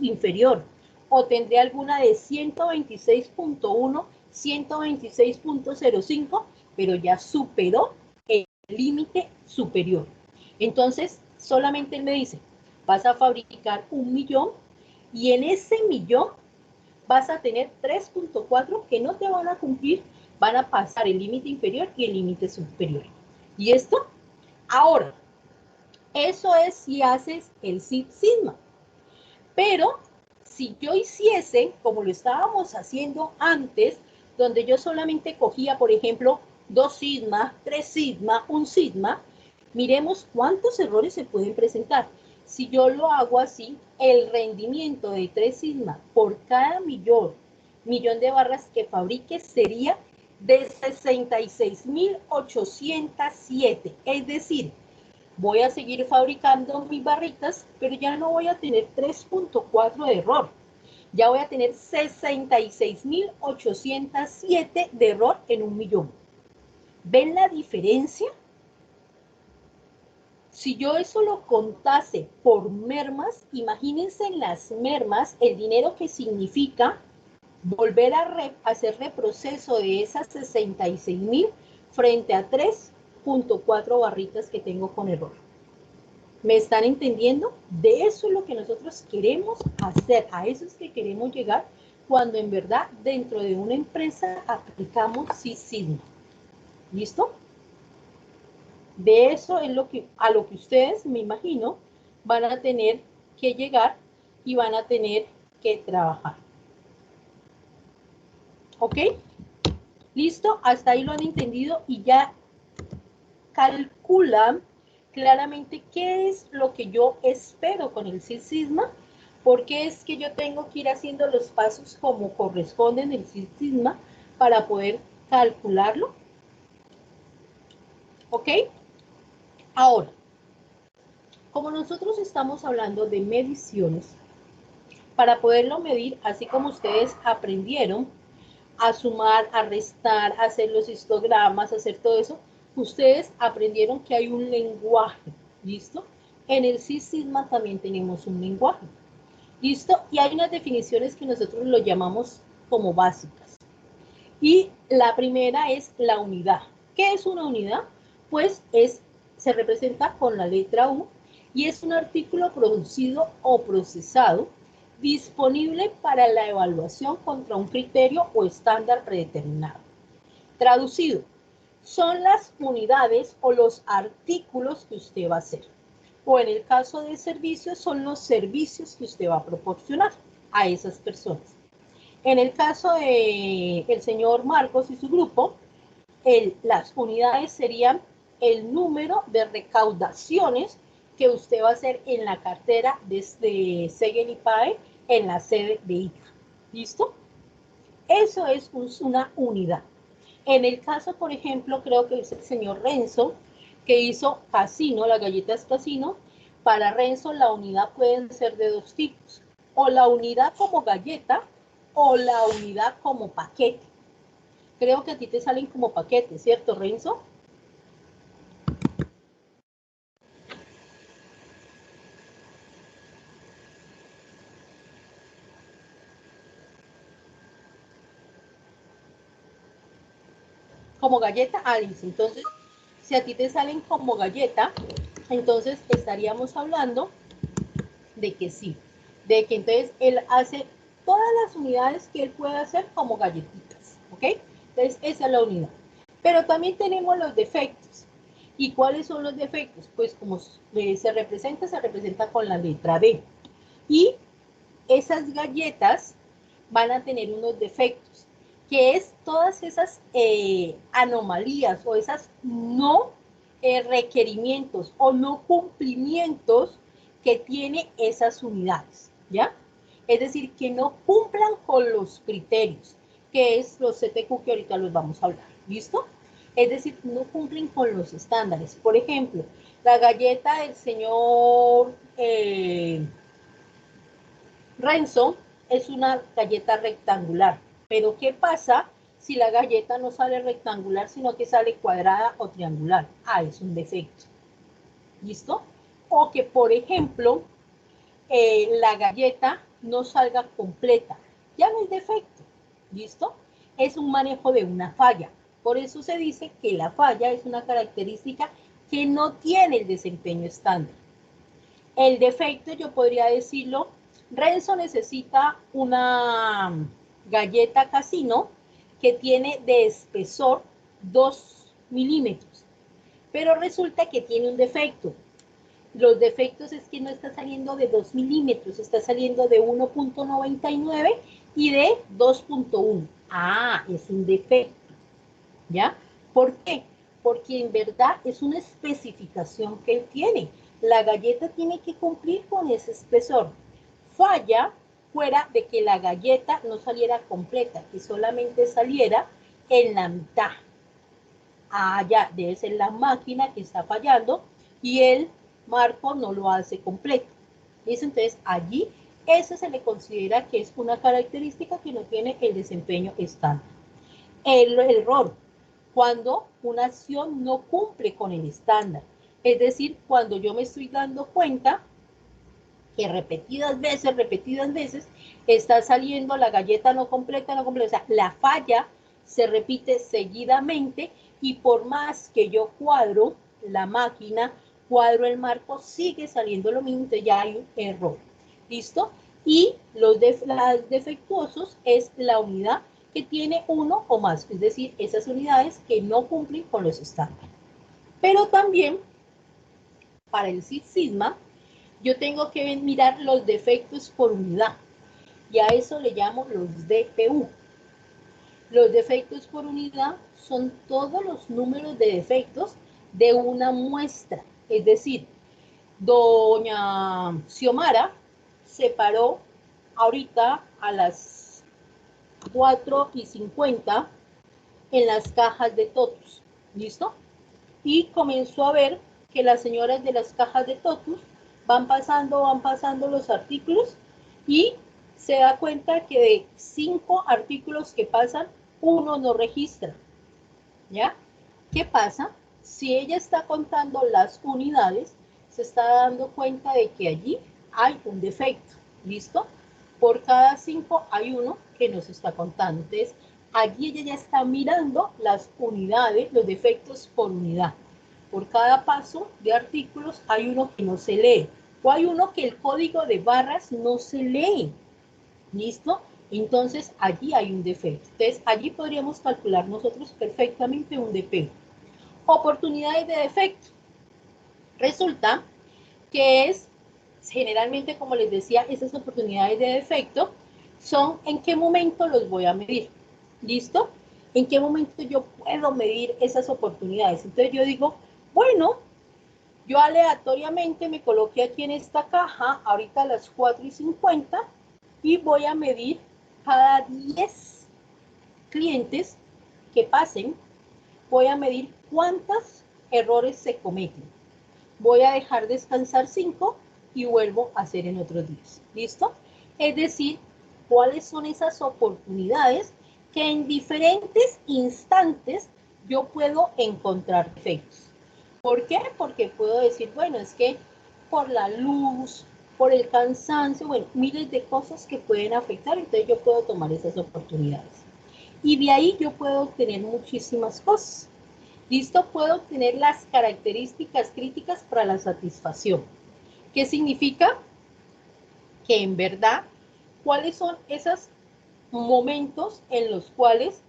inferior. O tendré alguna de 126.1, 126.05, pero ya superó el límite superior. Entonces, solamente él me dice, vas a fabricar 1.000.000 y en ese millón vas a tener 3.4 que no te van a cumplir, van a pasar el límite inferior y el límite superior. ¿Y esto? Ahora, eso es si haces el Six Sigma. Pero si yo hiciese, como lo estábamos haciendo antes, donde yo solamente cogía, por ejemplo, 2 sigma, 3 sigma, 1 sigma, miremos cuántos errores se pueden presentar. Si yo lo hago así, el rendimiento de 3 sigma por cada millón de barras que fabrique sería de 66.807. Es decir, voy a seguir fabricando mis barritas, pero ya no voy a tener 3.4 de error. Ya voy a tener 66.807 de error en 1.000.000. ¿Ven la diferencia? Si yo eso lo contase por mermas, imagínense en las mermas el dinero que significa volver a hacer reproceso de esas 66.000 frente a 3.4 barritas que tengo con error. ¿Me están entendiendo? De eso es lo que nosotros queremos hacer, a eso es que queremos llegar cuando en verdad dentro de una empresa aplicamos Six Sigma. ¿Listo? De eso es a lo que ustedes, me imagino, van a tener que llegar y van a tener que trabajar. ¿Ok? ¿Listo? Hasta ahí lo han entendido y ya calculan claramente qué es lo que yo espero con el Six Sigma, porque es que yo tengo que ir haciendo los pasos como corresponden el Six Sigma para poder calcularlo. ¿Ok? Ahora, como nosotros estamos hablando de mediciones, para poderlo medir, así como ustedes aprendieron a sumar, a restar, a hacer los histogramas, a hacer todo eso, ustedes aprendieron que hay un lenguaje, ¿listo? En el Six Sigma también tenemos un lenguaje, ¿listo? Y hay unas definiciones que nosotros lo llamamos como básicas. Y la primera es la unidad. ¿Qué es una unidad? Pues se representa con la letra U y es un artículo producido o procesado disponible para la evaluación contra un criterio o estándar predeterminado. Traducido, son las unidades o los artículos que usted va a hacer. O en el caso de servicios, son los servicios que usted va a proporcionar a esas personas. En el caso del señor Marcos y su grupo, las unidades serían el número de recaudaciones que usted va a hacer en la cartera desde Segel y PAE en la sede de ICA. ¿Listo? Eso es una unidad. En el caso, por ejemplo, creo que es el señor Renzo, que hizo Casino, las galletas Casino. Para Renzo la unidad pueden ser de 2 tipos, o la unidad como galleta o la unidad como paquete. Creo que a ti te salen como paquete, ¿cierto, Renzo? como galleta, Alice. Entonces, si a ti te salen como galleta, entonces estaríamos hablando de que sí, de que entonces él hace todas las unidades que él puede hacer como galletitas, ¿ok? Entonces, esa es la unidad. Pero también tenemos los defectos. ¿Y cuáles son los defectos? Pues como se representa con la letra D. Y esas galletas van a tener unos defectos, que es todas esas anomalías o esas no requerimientos o no cumplimientos que tiene esas unidades, ¿ya? Es decir, que no cumplan con los criterios, que es los CTQ que ahorita los vamos a hablar, ¿listo? Es decir, no cumplen con los estándares. Por ejemplo, la galleta del señor Renzo es una galleta rectangular, pero ¿qué pasa si la galleta no sale rectangular, sino que sale cuadrada o triangular? Ah, es un defecto. ¿Listo? O que, por ejemplo, la galleta no salga completa. Ya no es defecto. ¿Listo? Es un manejo de una falla. Por eso se dice que la falla es una característica que no tiene el desempeño estándar. El defecto, yo podría decirlo, Renzo necesita una galleta casino que tiene de espesor 2 milímetros, pero resulta que tiene un defecto. Los defectos es que no está saliendo de 2 milímetros, está saliendo de 1.99 y de 2.1. Ah, es un defecto, ¿ya? ¿Por qué? Porque en verdad es una especificación que él tiene. La galleta tiene que cumplir con ese espesor. Falla fuera de que la galleta no saliera completa, que solamente saliera en la mitad. Ah, ya, debe ser la máquina que está fallando y el marco no lo hace completo. ¿Listo? Entonces, allí, eso se le considera que es una característica que no tiene el desempeño estándar. El error, cuando una acción no cumple con el estándar. Es decir, cuando yo me estoy dando cuenta que repetidas veces, está saliendo la galleta no completa, o sea, la falla se repite seguidamente y por más que yo cuadro la máquina, cuadro el marco, sigue saliendo lo mismo, entonces ya hay un error. ¿Listo? Y los defectuosos es la unidad que tiene uno o más, es decir, esas unidades que no cumplen con los estándares. Pero también, para el SIGMA, yo tengo que mirar los defectos por unidad, y a eso le llamo los DPU. Los defectos por unidad son todos los números de defectos de una muestra, es decir, doña Xiomara se paró ahorita a las 4:50 en las cajas de Totus, ¿listo? Y comenzó a ver que las señoras de las cajas de Totus van pasando los artículos y se da cuenta que de 5 artículos que pasan, uno no registra, ¿ya? ¿Qué pasa? Si ella está contando las unidades, se está dando cuenta de que allí hay un defecto, ¿listo? Por cada 5 hay uno que nos está contando. Entonces, allí ella ya está mirando las unidades, los defectos por unidad. Por cada paso de artículos hay uno que no se lee, o hay uno que el código de barras no se lee, ¿listo? Entonces, allí hay un defecto. Entonces, allí podríamos calcular nosotros perfectamente un defecto. Oportunidades de defecto. Resulta que es, generalmente, como les decía, esas oportunidades de defecto son en qué momento los voy a medir. ¿Listo? ¿En qué momento yo puedo medir esas oportunidades? Entonces yo digo, bueno, yo aleatoriamente me coloqué aquí en esta caja, ahorita a las 4:50, y voy a medir cada 10 clientes que pasen, voy a medir cuántos errores se cometen. Voy a dejar descansar 5 y vuelvo a hacer en otros 10. ¿Listo? Es decir, cuáles son esas oportunidades que en diferentes instantes yo puedo encontrar defectos. ¿Por qué? Porque puedo decir, bueno, es que por la luz, por el cansancio, bueno, miles de cosas que pueden afectar, entonces yo puedo tomar esas oportunidades. Y de ahí yo puedo obtener muchísimas cosas. ¿Listo? Puedo obtener las características críticas para la satisfacción. ¿Qué significa? Que en verdad, ¿cuáles son esos momentos en los cuales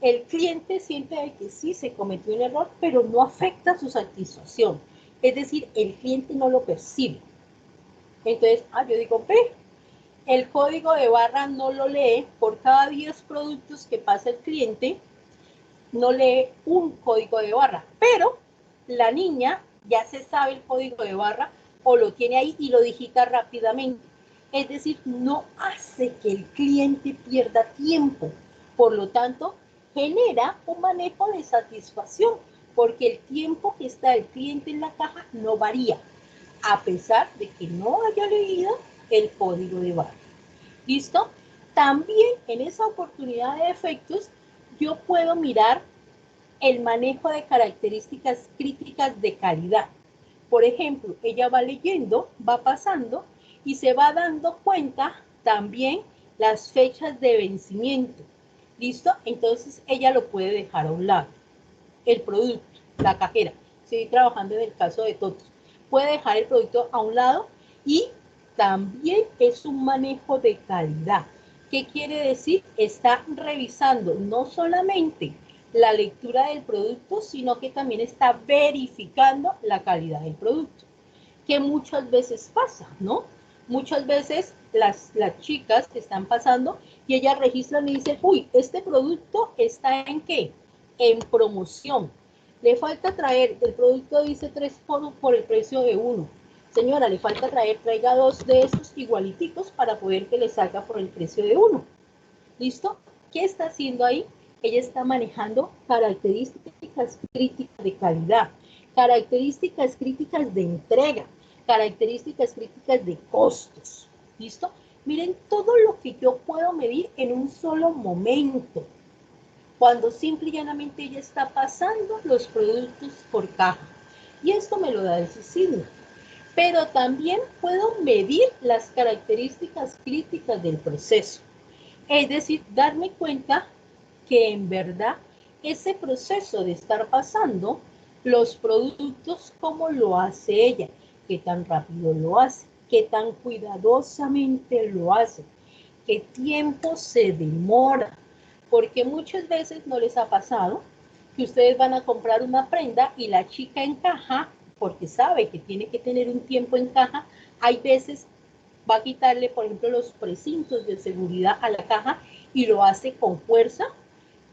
el cliente siente que sí se cometió un error, pero no afecta su satisfacción? Es decir, el cliente no lo percibe. Entonces, yo digo, ve, el código de barra no lo lee. Por cada 10 productos que pasa el cliente, no lee un código de barra, pero la niña ya se sabe el código de barra o lo tiene ahí y lo digita rápidamente. Es decir, no hace que el cliente pierda tiempo. Por lo tanto, genera un manejo de satisfacción, porque el tiempo que está el cliente en la caja no varía, a pesar de que no haya leído el código de barra. ¿Listo? También en esa oportunidad de efectos, yo puedo mirar el manejo de características críticas de calidad. Por ejemplo, ella va leyendo, va pasando y se va dando cuenta también las fechas de vencimiento. ¿Listo? Entonces ella lo puede dejar a un lado. El producto, la cajera, estoy trabajando en el caso de todos, puede dejar el producto a un lado y también es un manejo de calidad. ¿Qué quiere decir? Está revisando no solamente la lectura del producto, sino que también está verificando la calidad del producto, que muchas veces pasa, ¿no? Muchas veces las chicas están pasando y ellas registran y dicen, uy, este producto está ¿en qué? En promoción. Le falta traer, el producto dice 3 por el precio de 1. Señora, le falta traer, traiga 2 de esos igualiticos para poder que le salga por el precio de 1. ¿Listo? ¿Qué está haciendo ahí? Ella está manejando características críticas de calidad, características críticas de entrega, características críticas de costos. ¿Listo? Miren todo lo que yo puedo medir en un solo momento, cuando simple y llanamente ella está pasando los productos por caja. Y esto me lo da el signo. Pero también puedo medir las características críticas del proceso. Es decir, darme cuenta que en verdad ese proceso de estar pasando los productos, cómo lo hace ella, qué tan rápido lo hace, qué tan cuidadosamente lo hace, qué tiempo se demora, porque muchas veces no les ha pasado que ustedes van a comprar una prenda y la chica encaja, porque sabe que tiene que tener un tiempo en caja. Hay veces va a quitarle, por ejemplo, los precintos de seguridad a la caja y lo hace con fuerza.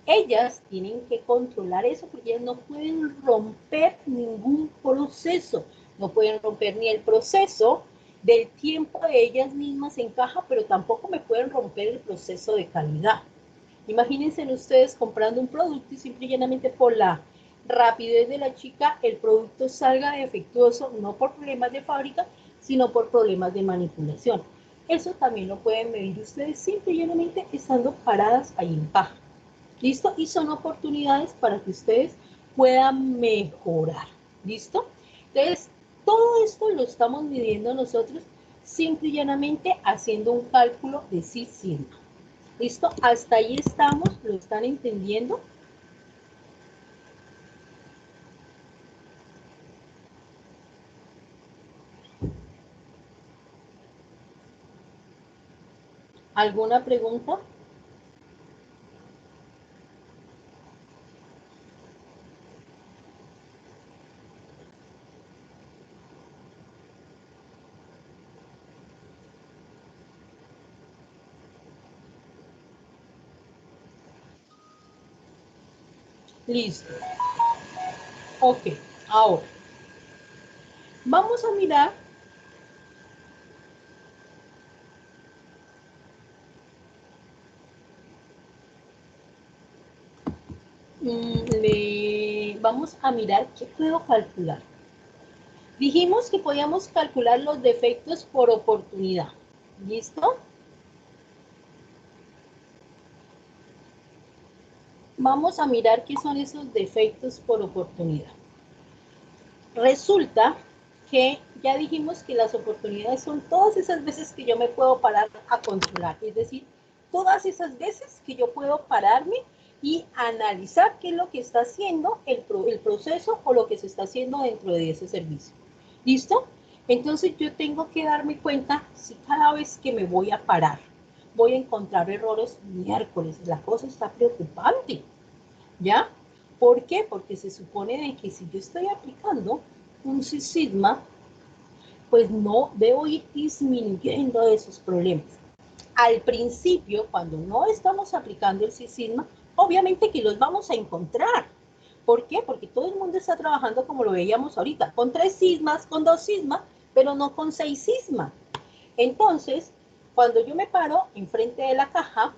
Ellas tienen que controlar eso porque ellas no pueden romper ningún proceso, no pueden romper ni el proceso del tiempo de ellas mismas en caja, pero tampoco me pueden romper el proceso de calidad. Imagínense ustedes comprando un producto y simple y llanamente por la rapidez de la chica el producto salga defectuoso, no por problemas de fábrica, sino por problemas de manipulación. Eso también lo pueden medir ustedes simple y llanamente estando paradas ahí en caja. ¿Listo? Y son oportunidades para que ustedes puedan mejorar. ¿Listo? Entonces, todo esto lo estamos midiendo nosotros simple y llanamente haciendo un cálculo de sí-sigma. ¿Listo? Hasta ahí estamos, ¿lo están entendiendo? ¿Alguna pregunta? Listo. Ok, ahora vamos a mirar vamos a mirar qué puedo calcular. Dijimos que podíamos calcular los defectos por oportunidad. ¿Listo? Vamos a mirar qué son esos defectos por oportunidad. Resulta que ya dijimos que las oportunidades son todas esas veces que yo me puedo parar a controlar, es decir, todas esas veces que yo puedo pararme y analizar qué es lo que está haciendo el proceso o lo que se está haciendo dentro de ese servicio. ¿Listo? Entonces yo tengo que darme cuenta si cada vez que me voy a parar voy a encontrar errores miércoles. La cosa está preocupante, ¿ya? ¿Por qué? Porque se supone de que si yo estoy aplicando un Six Sigma, pues no debo ir disminuyendo esos problemas. Al principio, cuando no estamos aplicando el Six Sigma, obviamente que los vamos a encontrar. ¿Por qué? Porque todo el mundo está trabajando como lo veíamos ahorita, con 3 sigmas, con 2 sigmas, pero no con 6 sigmas. Entonces, cuando yo me paro enfrente de la caja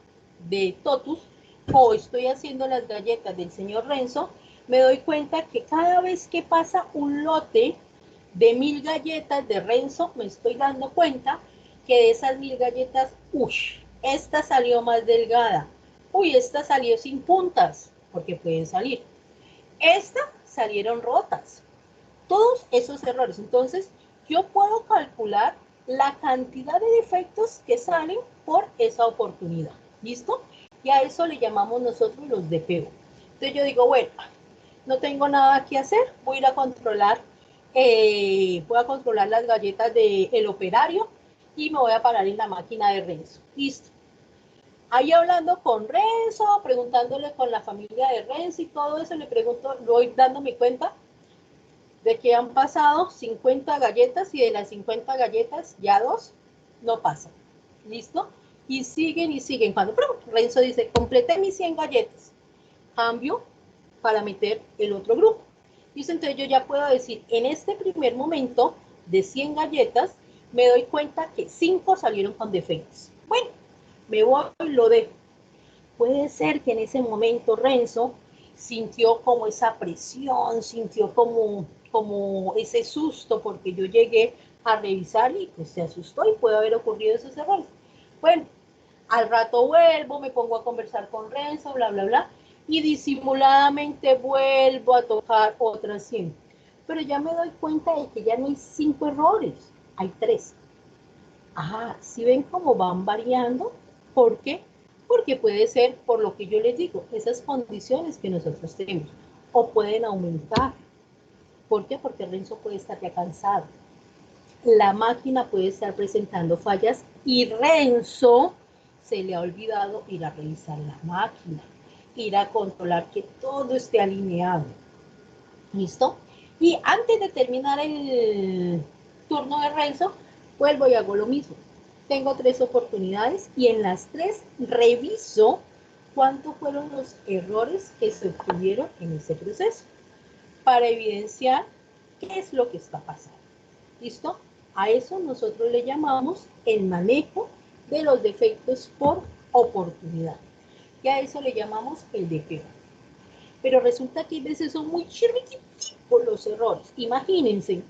de Totus o estoy haciendo las galletas del señor Renzo, me doy cuenta que cada vez que pasa un lote de 1000 galletas de Renzo, me estoy dando cuenta que de esas 1000 galletas, esta salió más delgada, esta salió sin puntas, porque pueden salir. Esta salieron rotas. Todos esos errores. Entonces, yo puedo calcular la cantidad de defectos que salen por esa oportunidad. ¿Listo? Y a eso le llamamos nosotros los DPO. Entonces yo digo, bueno, no tengo nada que hacer, voy a ir a controlar, las galletas del operario y me voy a parar en la máquina de Renzo. Listo. Ahí hablando con Renzo, preguntándole con la familia de Renzo y todo eso, le pregunto, voy dándome cuenta de que han pasado 50 galletas y de las 50 galletas ya 2 no pasan. ¿Listo? Y siguen. Cuando Renzo dice, completé mis 100 galletas, cambio para meter el otro grupo. Y entonces yo ya puedo decir, en este primer momento de 100 galletas, me doy cuenta que 5 salieron con defectos. Bueno, me voy y lo dejo. Puede ser que en ese momento Renzo sintió como esa presión, sintió como ese susto porque yo llegué a revisar y pues se asustó y puede haber ocurrido esos errores. Bueno, al rato vuelvo, me pongo a conversar con Renzo, bla, bla, bla, y disimuladamente vuelvo a tocar otras 100. Pero ya me doy cuenta de que ya no hay 5 errores, hay 3. ¿Sí ven cómo van variando? ¿Por qué? Porque puede ser, por lo que yo les digo, esas condiciones que nosotros tenemos, o pueden aumentar. ¿Por qué? Porque Renzo puede estar ya cansado. La máquina puede estar presentando fallas y Renzo se le ha olvidado ir a revisar la máquina, ir a controlar que todo esté alineado. ¿Listo? Y antes de terminar el turno de Renzo, vuelvo y hago lo mismo. Tengo 3 oportunidades y en las 3 reviso cuántos fueron los errores que se obtuvieron en ese proceso para evidenciar qué es lo que está pasando. ¿Listo? A eso nosotros le llamamos el manejo de los defectos por oportunidad. Y a eso le llamamos el DPO. Pero resulta que a veces son muy chiquititos los errores. Imagínense,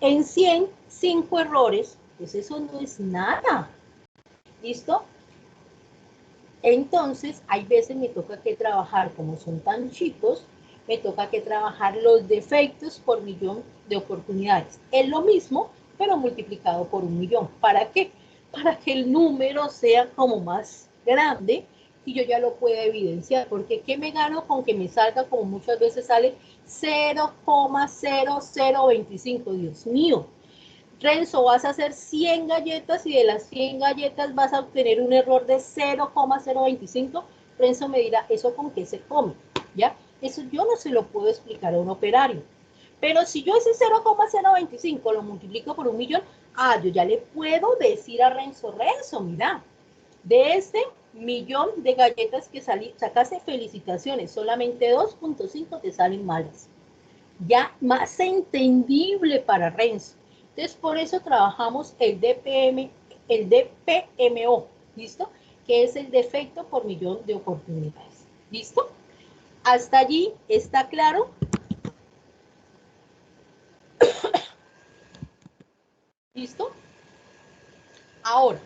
en 100, 5 errores, pues eso no es nada. ¿Listo? Entonces, hay veces me toca que trabajar, como son tan chicos, me toca que trabajar los defectos por millón de oportunidades. Es lo mismo, pero multiplicado por 1.000.000. ¿Para qué? Para que el número sea como más grande y yo ya lo pueda evidenciar. Porque ¿qué me gano con que me salga, como muchas veces sale, 0,0025? Dios mío. Renzo, vas a hacer 100 galletas y de las 100 galletas vas a obtener un error de 0,025. Renzo me dirá, ¿eso con qué se come? ¿Ya? Eso yo no se lo puedo explicar a un operario. Pero si yo ese 0,025 lo multiplico por 1.000.000, yo ya le puedo decir a Renzo, mira, de este 1.000.000 de galletas que sacaste, felicitaciones, solamente 2,5 te salen malas. Ya más entendible para Renzo. Entonces, por eso trabajamos el DPMO, ¿listo? Que es el defecto por millón de oportunidades. ¿Listo? ¿Hasta allí está claro? ¿Listo? Ahora,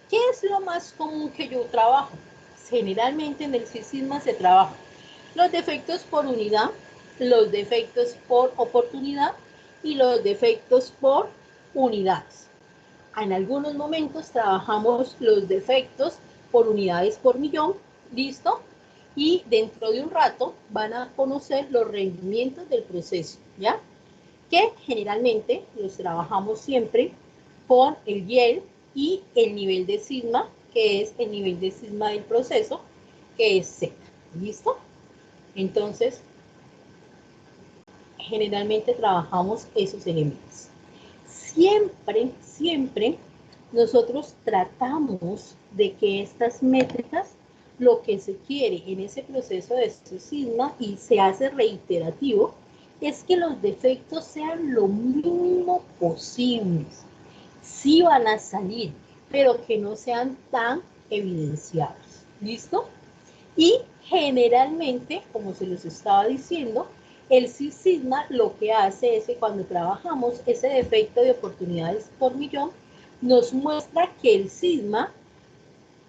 ¿qué es lo más común que yo trabajo? Generalmente en el Six Sigma se trabaja los defectos por unidad, los defectos por oportunidad y los defectos por unidades. En algunos momentos trabajamos los defectos por unidades por millón, ¿listo? y dentro de un rato van a conocer los rendimientos del proceso, ¿ya? Que generalmente los trabajamos siempre con el YEL y el nivel de sigma, que es el nivel de sigma del proceso, que es Z. ¿Listo? Entonces, generalmente trabajamos esos elementos. Siempre nosotros tratamos de que estas métricas, lo que se quiere en ese proceso de sigma y se hace reiterativo, es que los defectos sean lo mínimo posibles. Sí van a salir, pero que no sean tan evidenciados. ¿Listo? Y generalmente, como se los estaba diciendo, el Six Sigma lo que hace es que cuando trabajamos ese defecto de oportunidades por millón, nos muestra que el sigma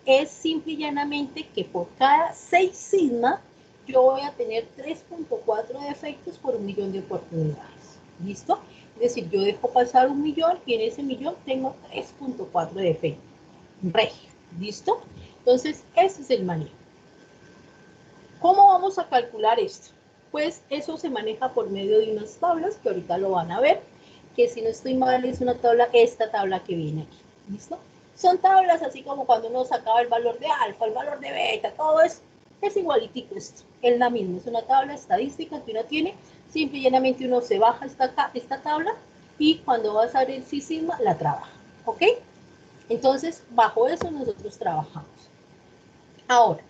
es simple y llanamente que por cada 6 sigma yo voy a tener 3.4 defectos por 1.000.000 de oportunidades. ¿Listo? Es decir, yo dejo pasar 1.000.000 y en ese millón tengo 3.4 defectos. Regio. ¿Listo? Entonces, ese es el manejo. ¿Cómo vamos a calcular esto? Pues eso se maneja por medio de unas tablas que ahorita lo van a ver, que si no estoy mal es una tabla, esta tabla que viene aquí, ¿listo? Son tablas así como cuando uno sacaba el valor de alfa, el valor de beta, todo es igualitico esto, es la misma, es una tabla estadística que uno tiene, simple y llanamente uno se baja esta tabla y cuando va a salir el sigma la trabaja, ¿ok? Entonces, bajo eso nosotros trabajamos. Ahora,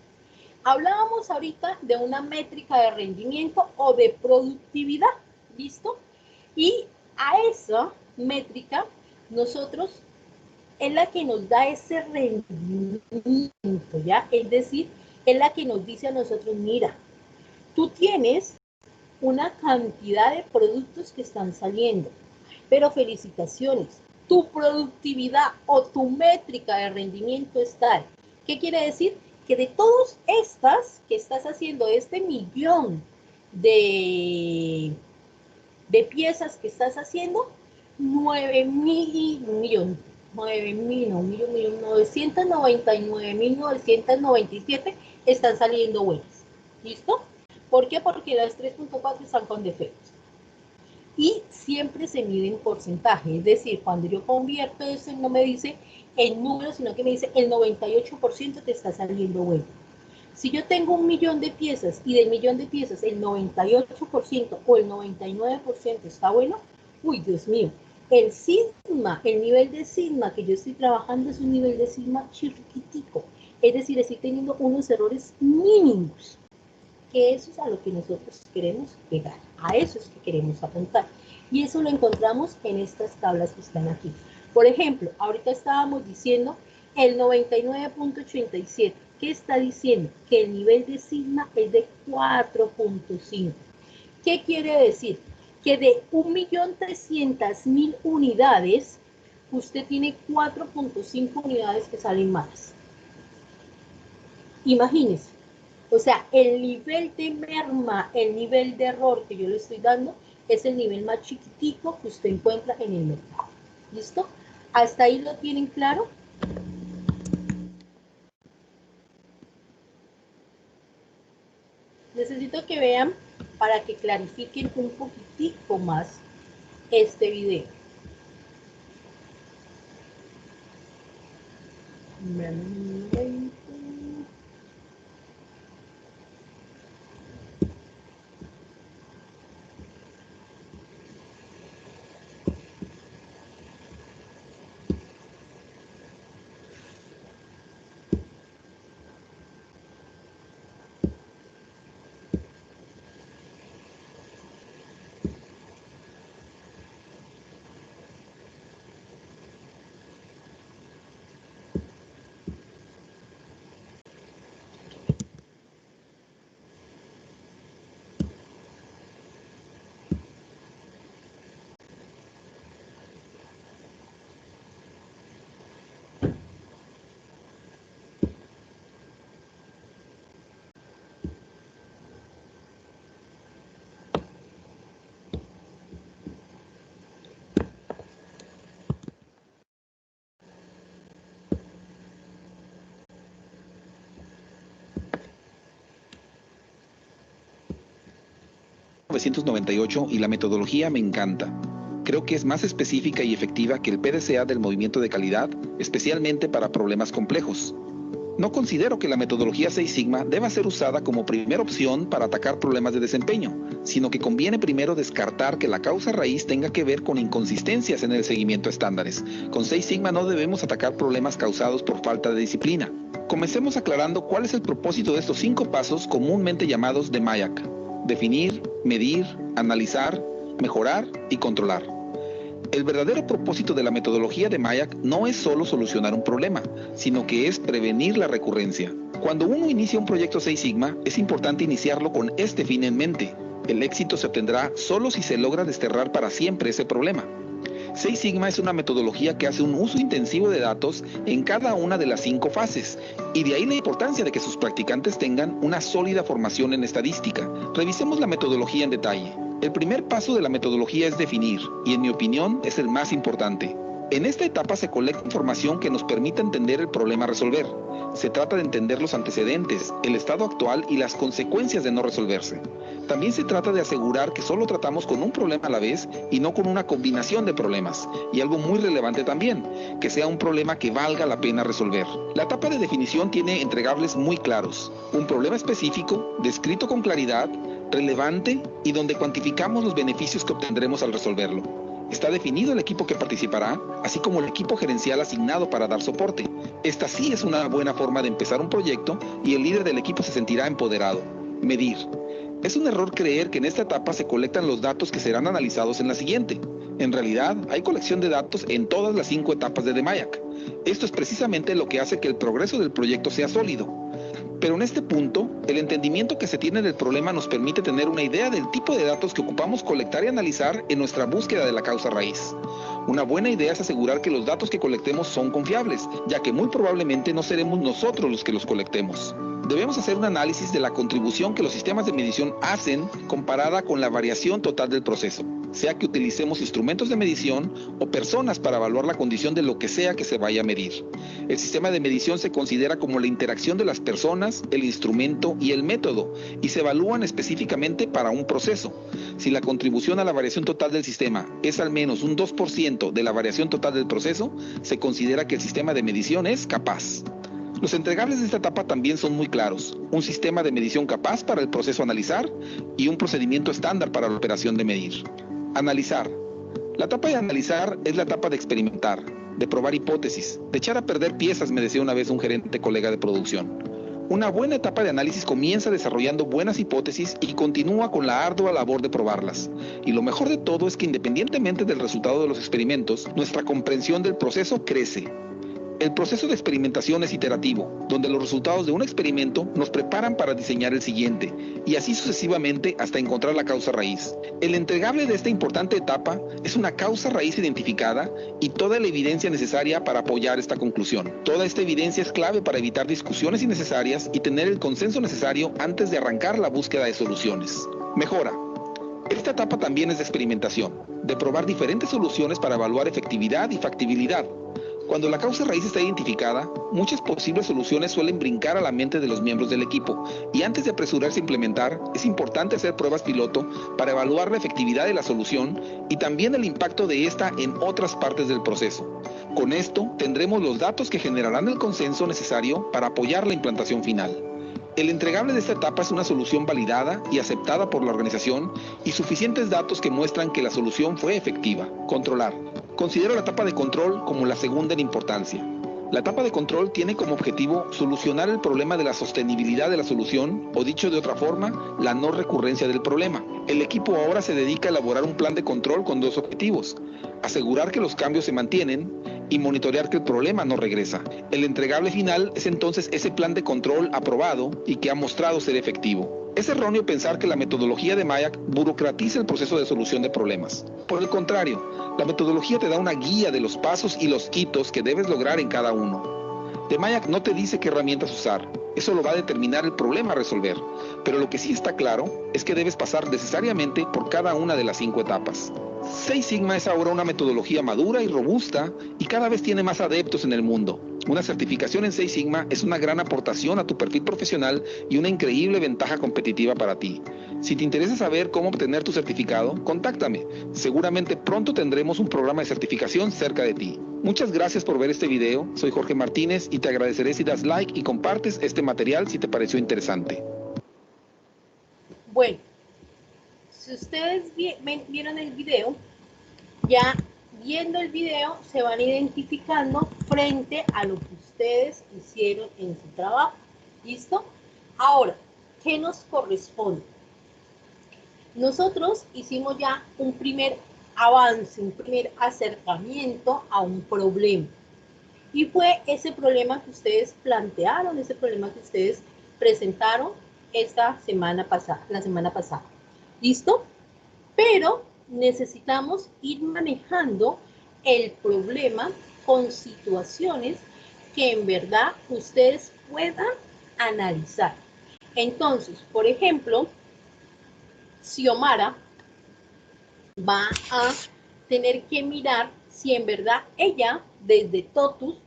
hablábamos ahorita de una métrica de rendimiento o de productividad, ¿listo? Y a esa métrica nosotros es la que nos da ese rendimiento, ¿ya? Es decir, es la que nos dice a nosotros, mira, tú tienes una cantidad de productos que están saliendo, pero felicitaciones, tu productividad o tu métrica de rendimiento es tal. ¿Qué quiere decir? Que de todas estas que estás haciendo, este millón de piezas que estás haciendo, 999.997 están saliendo buenas. ¿Listo? ¿Por qué? Porque las 3.4 están con defectos. Y siempre se mide en porcentaje, es decir, cuando yo convierto eso no me dice el número, sino que me dice el 98% te está saliendo bueno. Si yo tengo 1.000.000 de piezas y del millón de piezas el 98% o el 99% está bueno, uy, Dios mío, el sigma, el nivel de sigma que yo estoy trabajando es un nivel de sigma chiquitico, es decir, estoy teniendo unos errores mínimos, que eso es a lo que nosotros queremos llegar, a eso es que queremos apuntar. Y eso lo encontramos en estas tablas que están aquí. Por ejemplo, ahorita estábamos diciendo el 99.87. ¿Qué está diciendo? Que el nivel de sigma es de 4.5. ¿Qué quiere decir? Que de 1.300.000 unidades, usted tiene 4.5 unidades que salen malas. Imagínese. O sea, el nivel de merma, el nivel de error que yo le estoy dando es el nivel más chiquitico que usted encuentra en el mercado. ¿Listo? ¿Hasta ahí lo tienen claro? Necesito que vean para que clarifiquen un poquitico más este video. 1998 y la metodología me encanta. Creo que es más específica y efectiva que el PDCA del movimiento de calidad, especialmente para problemas complejos. No considero que la metodología Six Sigma deba ser usada como primera opción para atacar problemas de desempeño, sino que conviene primero descartar que la causa raíz tenga que ver con inconsistencias en el seguimiento a estándares. Con Six Sigma no debemos atacar problemas causados por falta de disciplina. Comencemos aclarando cuál es el propósito de estos 5 pasos comúnmente llamados de MAYAC: definir, medir, analizar, mejorar y controlar. El verdadero propósito de la metodología de MAYAC no es solo solucionar un problema, sino que es prevenir la recurrencia. Cuando uno inicia un proyecto Six Sigma, es importante iniciarlo con este fin en mente. El éxito se obtendrá solo si se logra desterrar para siempre ese problema. Six Sigma es una metodología que hace un uso intensivo de datos en cada una de las 5 fases, y de ahí la importancia de que sus practicantes tengan una sólida formación en estadística. Revisemos la metodología en detalle. El primer paso de la metodología es definir, y en mi opinión es el más importante. En esta etapa se colecta información que nos permite entender el problema a resolver. Se trata de entender los antecedentes, el estado actual y las consecuencias de no resolverse. También se trata de asegurar que solo tratamos con un problema a la vez y no con una combinación de problemas. Y algo muy relevante también, que sea un problema que valga la pena resolver. La etapa de definición tiene entregables muy claros. Un problema específico, descrito con claridad, relevante y donde cuantificamos los beneficios que obtendremos al resolverlo. Está definido el equipo que participará, así como el equipo gerencial asignado para dar soporte. Esta sí es una buena forma de empezar un proyecto y el líder del equipo se sentirá empoderado. Medir. Es un error creer que en esta etapa se colectan los datos que serán analizados en la siguiente. En realidad, hay colección de datos en todas las 5 etapas de MAYAC. Esto es precisamente lo que hace que el progreso del proyecto sea sólido. Pero en este punto, el entendimiento que se tiene del problema nos permite tener una idea del tipo de datos que ocupamos colectar y analizar en nuestra búsqueda de la causa raíz. Una buena idea es asegurar que los datos que colectemos son confiables, ya que muy probablemente no seremos nosotros los que los colectemos. Debemos hacer un análisis de la contribución que los sistemas de medición hacen comparada con la variación total del proceso, sea que utilicemos instrumentos de medición o personas para evaluar la condición de lo que sea que se vaya a medir. El sistema de medición se considera como la interacción de las personas, el instrumento y el método, y se evalúan específicamente para un proceso. Si la contribución a la variación total del sistema es al menos un 2% de la variación total del proceso, se considera que el sistema de medición es capaz. Los entregables de esta etapa también son muy claros: un sistema de medición capaz para el proceso a analizar y un procedimiento estándar para la operación de medir. Analizar. La etapa de analizar es la etapa de experimentar, de probar hipótesis, de echar a perder piezas, me decía una vez un gerente colega de producción. Una buena etapa de análisis comienza desarrollando buenas hipótesis y continúa con la ardua labor de probarlas. Y lo mejor de todo es que independientemente del resultado de los experimentos, nuestra comprensión del proceso crece. El proceso de experimentación es iterativo, donde los resultados de un experimento nos preparan para diseñar el siguiente, y así sucesivamente hasta encontrar la causa raíz. El entregable de esta importante etapa es una causa raíz identificada y toda la evidencia necesaria para apoyar esta conclusión. Toda esta evidencia es clave para evitar discusiones innecesarias y tener el consenso necesario antes de arrancar la búsqueda de soluciones. Mejora. Esta etapa también es de experimentación, de probar diferentes soluciones para evaluar efectividad y factibilidad. Cuando la causa raíz está identificada, muchas posibles soluciones suelen brincar a la mente de los miembros del equipo, y antes de apresurarse a implementar, es importante hacer pruebas piloto para evaluar la efectividad de la solución y también el impacto de esta en otras partes del proceso. Con esto, tendremos los datos que generarán el consenso necesario para apoyar la implantación final. El entregable de esta etapa es una solución validada y aceptada por la organización y suficientes datos que muestran que la solución fue efectiva. Controlar. Considero la etapa de control como la segunda en importancia. La etapa de control tiene como objetivo solucionar el problema de la sostenibilidad de la solución, o dicho de otra forma, la no recurrencia del problema. El equipo ahora se dedica a elaborar un plan de control con 2 objetivos: asegurar que los cambios se mantienen y monitorear que el problema no regresa. El entregable final es entonces ese plan de control aprobado y que ha mostrado ser efectivo. Es erróneo pensar que la metodología de MAYAC burocratiza el proceso de solución de problemas. Por el contrario, la metodología te da una guía de los pasos y los hitos que debes lograr en cada uno. De MAYAC no te dice qué herramientas usar, eso lo va a determinar el problema a resolver, pero lo que sí está claro es que debes pasar necesariamente por cada una de las 5 etapas. Six Sigma es ahora una metodología madura y robusta y cada vez tiene más adeptos en el mundo. Una certificación en Seis Sigma es una gran aportación a tu perfil profesional y una increíble ventaja competitiva para ti. Si te interesa saber cómo obtener tu certificado, contáctame. Seguramente pronto tendremos un programa de certificación cerca de ti. Muchas gracias por ver este video. Soy Jorge Martínez y te agradeceré si das like y compartes este material si te pareció interesante. Bueno, si ustedes vieron el video, ya viendo el video se van identificando frente a lo que ustedes hicieron en su trabajo. ¿Listo? Ahora, ¿qué nos corresponde? Nosotros hicimos ya un primer avance, un primer acercamiento a un problema. Y fue ese problema que ustedes plantearon, ese problema que ustedes presentaron la semana pasada. ¿Listo? Pero necesitamos ir manejando el problema con situaciones que en verdad ustedes puedan analizar. Entonces, por ejemplo, Xiomara va a tener que mirar si en verdad ella, desde TOTUS,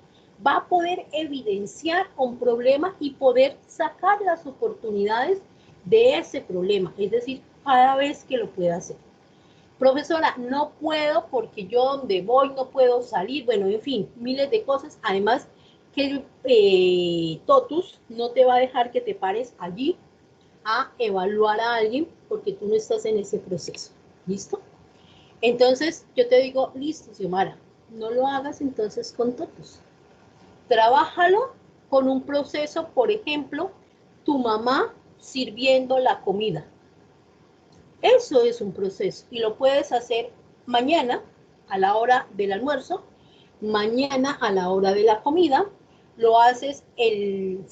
va a poder evidenciar un problema y poder sacar las oportunidades de ese problema, es decir, cada vez que lo pueda hacer. Profesora, no puedo porque yo donde voy no puedo salir, bueno, en fin, miles de cosas. Además, que TOTUS no te va a dejar que te pares allí a evaluar a alguien porque tú no estás en ese proceso. ¿Listo? Entonces, yo te digo, listo, Xiomara, no lo hagas entonces con TOTUS. Trabájalo con un proceso, por ejemplo, tu mamá sirviendo la comida. Eso es un proceso y lo puedes hacer mañana a la hora del almuerzo, mañana a la hora de la comida, lo haces el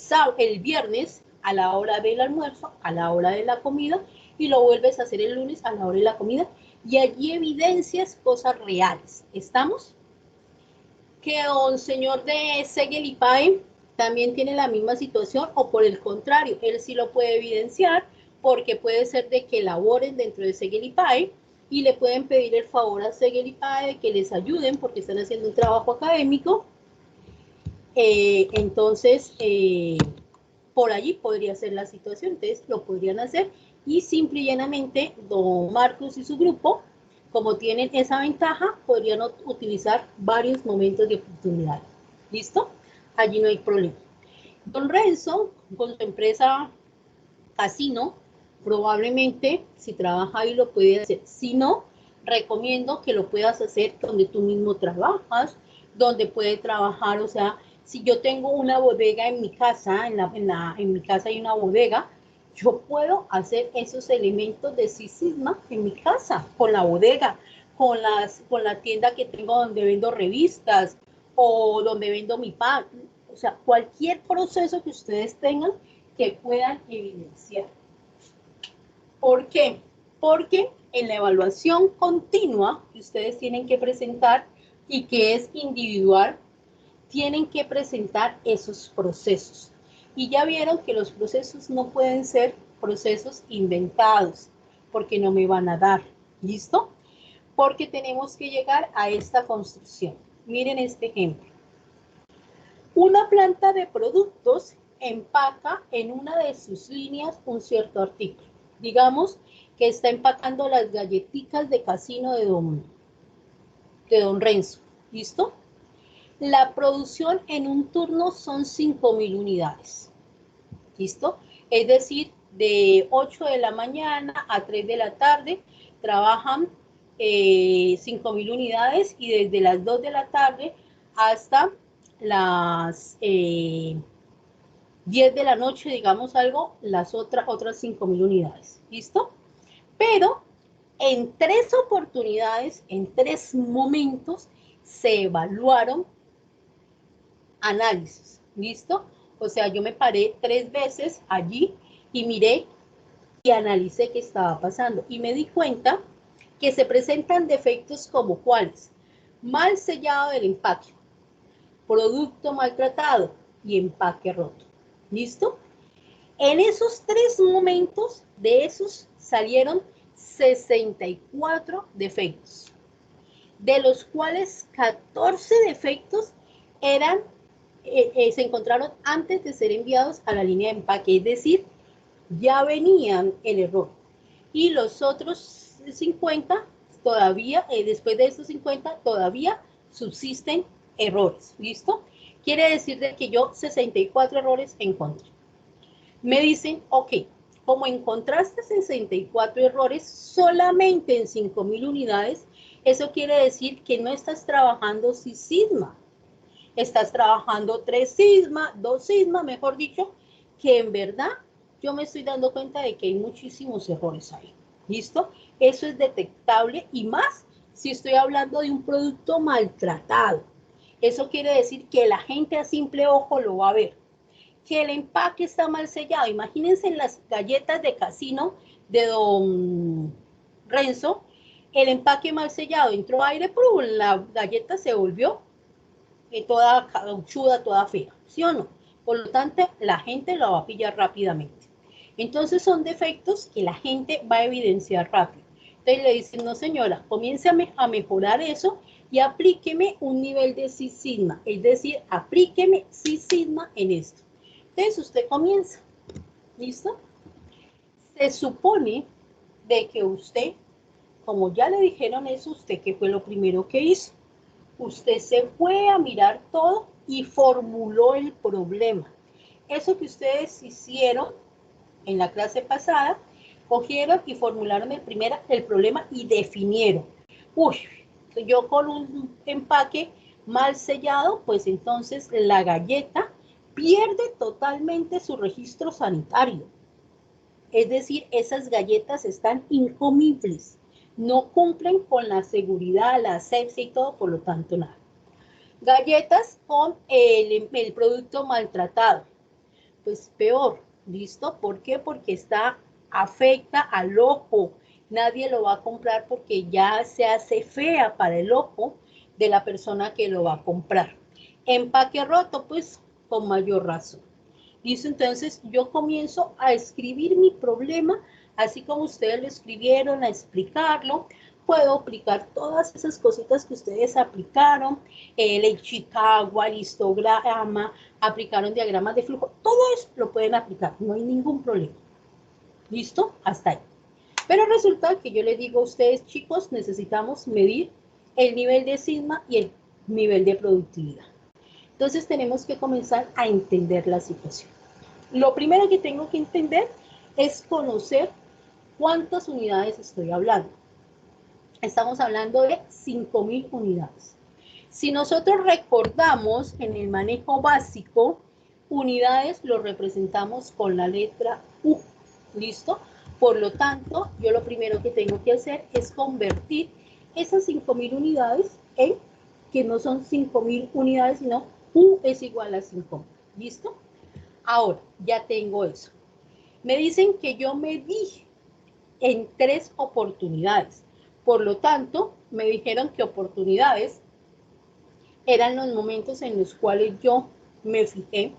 viernes a la hora del almuerzo, a la hora de la comida y lo vuelves a hacer el lunes a la hora de la comida y allí evidencias cosas reales. ¿Estamos? Que un señor de Seguelipay también tiene la misma situación o por el contrario, él sí lo puede evidenciar porque puede ser de que laboren dentro de Seguelipay y le pueden pedir el favor a Seguelipay de que les ayuden porque están haciendo un trabajo académico. Entonces, por allí podría ser la situación, entonces lo podrían hacer y simple y llanamente don Marcos y su grupo, como tienen esa ventaja, podrían utilizar varios momentos de oportunidad. ¿Listo? Allí no hay problema. Don Renzo, con su empresa Casino, probablemente si trabaja ahí lo puede hacer. Si no, recomiendo que lo puedas hacer donde tú mismo trabajas, donde puede trabajar, o sea, si yo tengo una bodega en mi casa, en mi casa hay una bodega, yo puedo hacer esos elementos de Six Sigma en mi casa, con la bodega, con la tienda que tengo donde vendo revistas o donde vendo mi pan. O sea, cualquier proceso que ustedes tengan que puedan evidenciar. ¿Por qué? Porque en la evaluación continua que ustedes tienen que presentar y que es individual, tienen que presentar esos procesos. Y ya vieron que los procesos no pueden ser procesos inventados, porque no me van a dar. ¿Listo? Porque tenemos que llegar a esta construcción. Miren este ejemplo. Una planta de productos empaca en una de sus líneas un cierto artículo. Digamos que está empacando las galletitas de Casino de don Renzo. ¿Listo? La producción en un turno son 5,000 unidades. ¿Listo? Es decir, de 8 de la mañana a 3 de la tarde trabajan 5,000 unidades y desde las 2 de la tarde hasta las 10 de la noche, digamos algo, las otras 5,000 unidades. ¿Listo? Pero en 3 oportunidades, en 3 momentos, se evaluaron análisis. ¿Listo? O sea, yo me paré 3 veces allí y miré y analicé qué estaba pasando. Y me di cuenta que se presentan defectos como cuáles: mal sellado del empaque, producto maltratado y empaque roto. ¿Listo? En esos 3 momentos, de esos salieron 64 defectos, de los cuales 14 defectos eran se encontraron antes de ser enviados a la línea de empaque, es decir, ya venían el error. Y los otros 50 todavía, después de estos 50, todavía subsisten errores. ¿Listo? Quiere decir de que yo 64 errores encontré. Me dicen, ok, como encontraste 64 errores solamente en 5.000 unidades, eso quiere decir que no estás trabajando Six Sigma. Estás trabajando 3 Sigma, 2 Sigma, mejor dicho, que en verdad yo me estoy dando cuenta de que hay muchísimos errores ahí. ¿Listo? Eso es detectable y más si estoy hablando de un producto maltratado. Eso quiere decir que la gente a simple ojo lo va a ver. Que el empaque está mal sellado. Imagínense en las galletas de casino de don Renzo, el empaque mal sellado. Entró aire, pero la galleta se volvió toda cauchuda, toda fea, ¿sí o no? Por lo tanto, la gente la va a pillar rápidamente. Entonces son defectos que la gente va a evidenciar rápido. Entonces le dicen, no señora, comience a mejorar eso y aplíqueme un nivel de Six Sigma, es decir, aplíqueme Six Sigma en esto. Entonces usted comienza, ¿listo? Se supone de que usted, como ya le dijeron eso, usted qué fue lo primero que hizo. Usted se fue a mirar todo y formuló el problema. Eso que ustedes hicieron en la clase pasada, cogieron y formularon el problema y definieron. Uy, yo con un empaque mal sellado, pues entonces la galleta pierde totalmente su registro sanitario. Es decir, esas galletas están incomibles. No cumplen con la seguridad, la asepsia y todo, por lo tanto, nada. Galletas con el producto maltratado. Pues peor, ¿listo? ¿Por qué? Porque afecta al ojo. Nadie lo va a comprar porque ya se hace fea para el ojo de la persona que lo va a comprar. Empaque roto, pues con mayor razón. ¿Listo? Entonces yo comienzo a escribir mi problema, así como ustedes lo escribieron, a explicarlo. Puedo aplicar todas esas cositas que ustedes aplicaron, el Chicago, el histograma, aplicaron diagramas de flujo, todo eso lo pueden aplicar, no hay ningún problema. ¿Listo? Hasta ahí. Pero resulta que yo les digo a ustedes, chicos, necesitamos medir el nivel de sigma y el nivel de productividad. Entonces tenemos que comenzar a entender la situación. Lo primero que tengo que entender es conocer cuántas unidades estoy hablando. Estamos hablando de 5.000 unidades. Si nosotros recordamos en el manejo básico, unidades lo representamos con la letra U. ¿Listo? Por lo tanto, yo lo primero que tengo que hacer es convertir esas 5.000 unidades en, que no son 5.000 unidades, sino U es igual a 5.000. ¿Listo? Ahora, ya tengo eso. Me dicen que yo medí en 3 oportunidades. Por lo tanto, me dijeron que oportunidades eran los momentos en los cuales yo me fijé,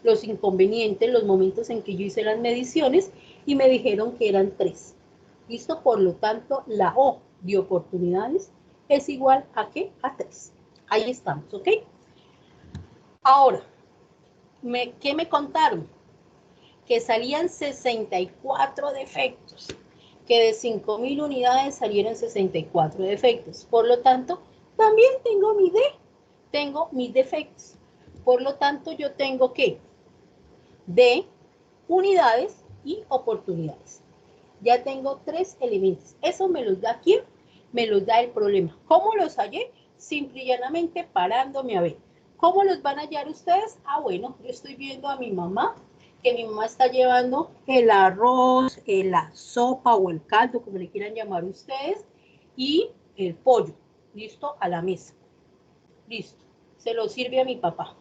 los inconvenientes, los momentos en que yo hice las mediciones y me dijeron que eran 3. ¿Listo? Por lo tanto, la O de oportunidades es igual a ¿qué? A 3. Ahí estamos, ¿ok? Ahora, ¿qué me contaron? Que salían 64 defectos, que de 5.000 unidades salieron 64 defectos. Por lo tanto, también tengo mi D, tengo mis defectos. Por lo tanto, yo tengo que D, unidades y oportunidades. Ya tengo 3 elementos. Eso me los da ¿quién? Me los da el problema. ¿Cómo los hallé? Simple y llanamente parándome a ver. ¿Cómo los van a hallar ustedes? Ah, bueno, yo estoy viendo a mi mamá, que mi mamá está llevando el arroz, la sopa o el caldo, como le quieran llamar ustedes, y el pollo, listo, a la mesa. Listo, se lo sirve a mi papá.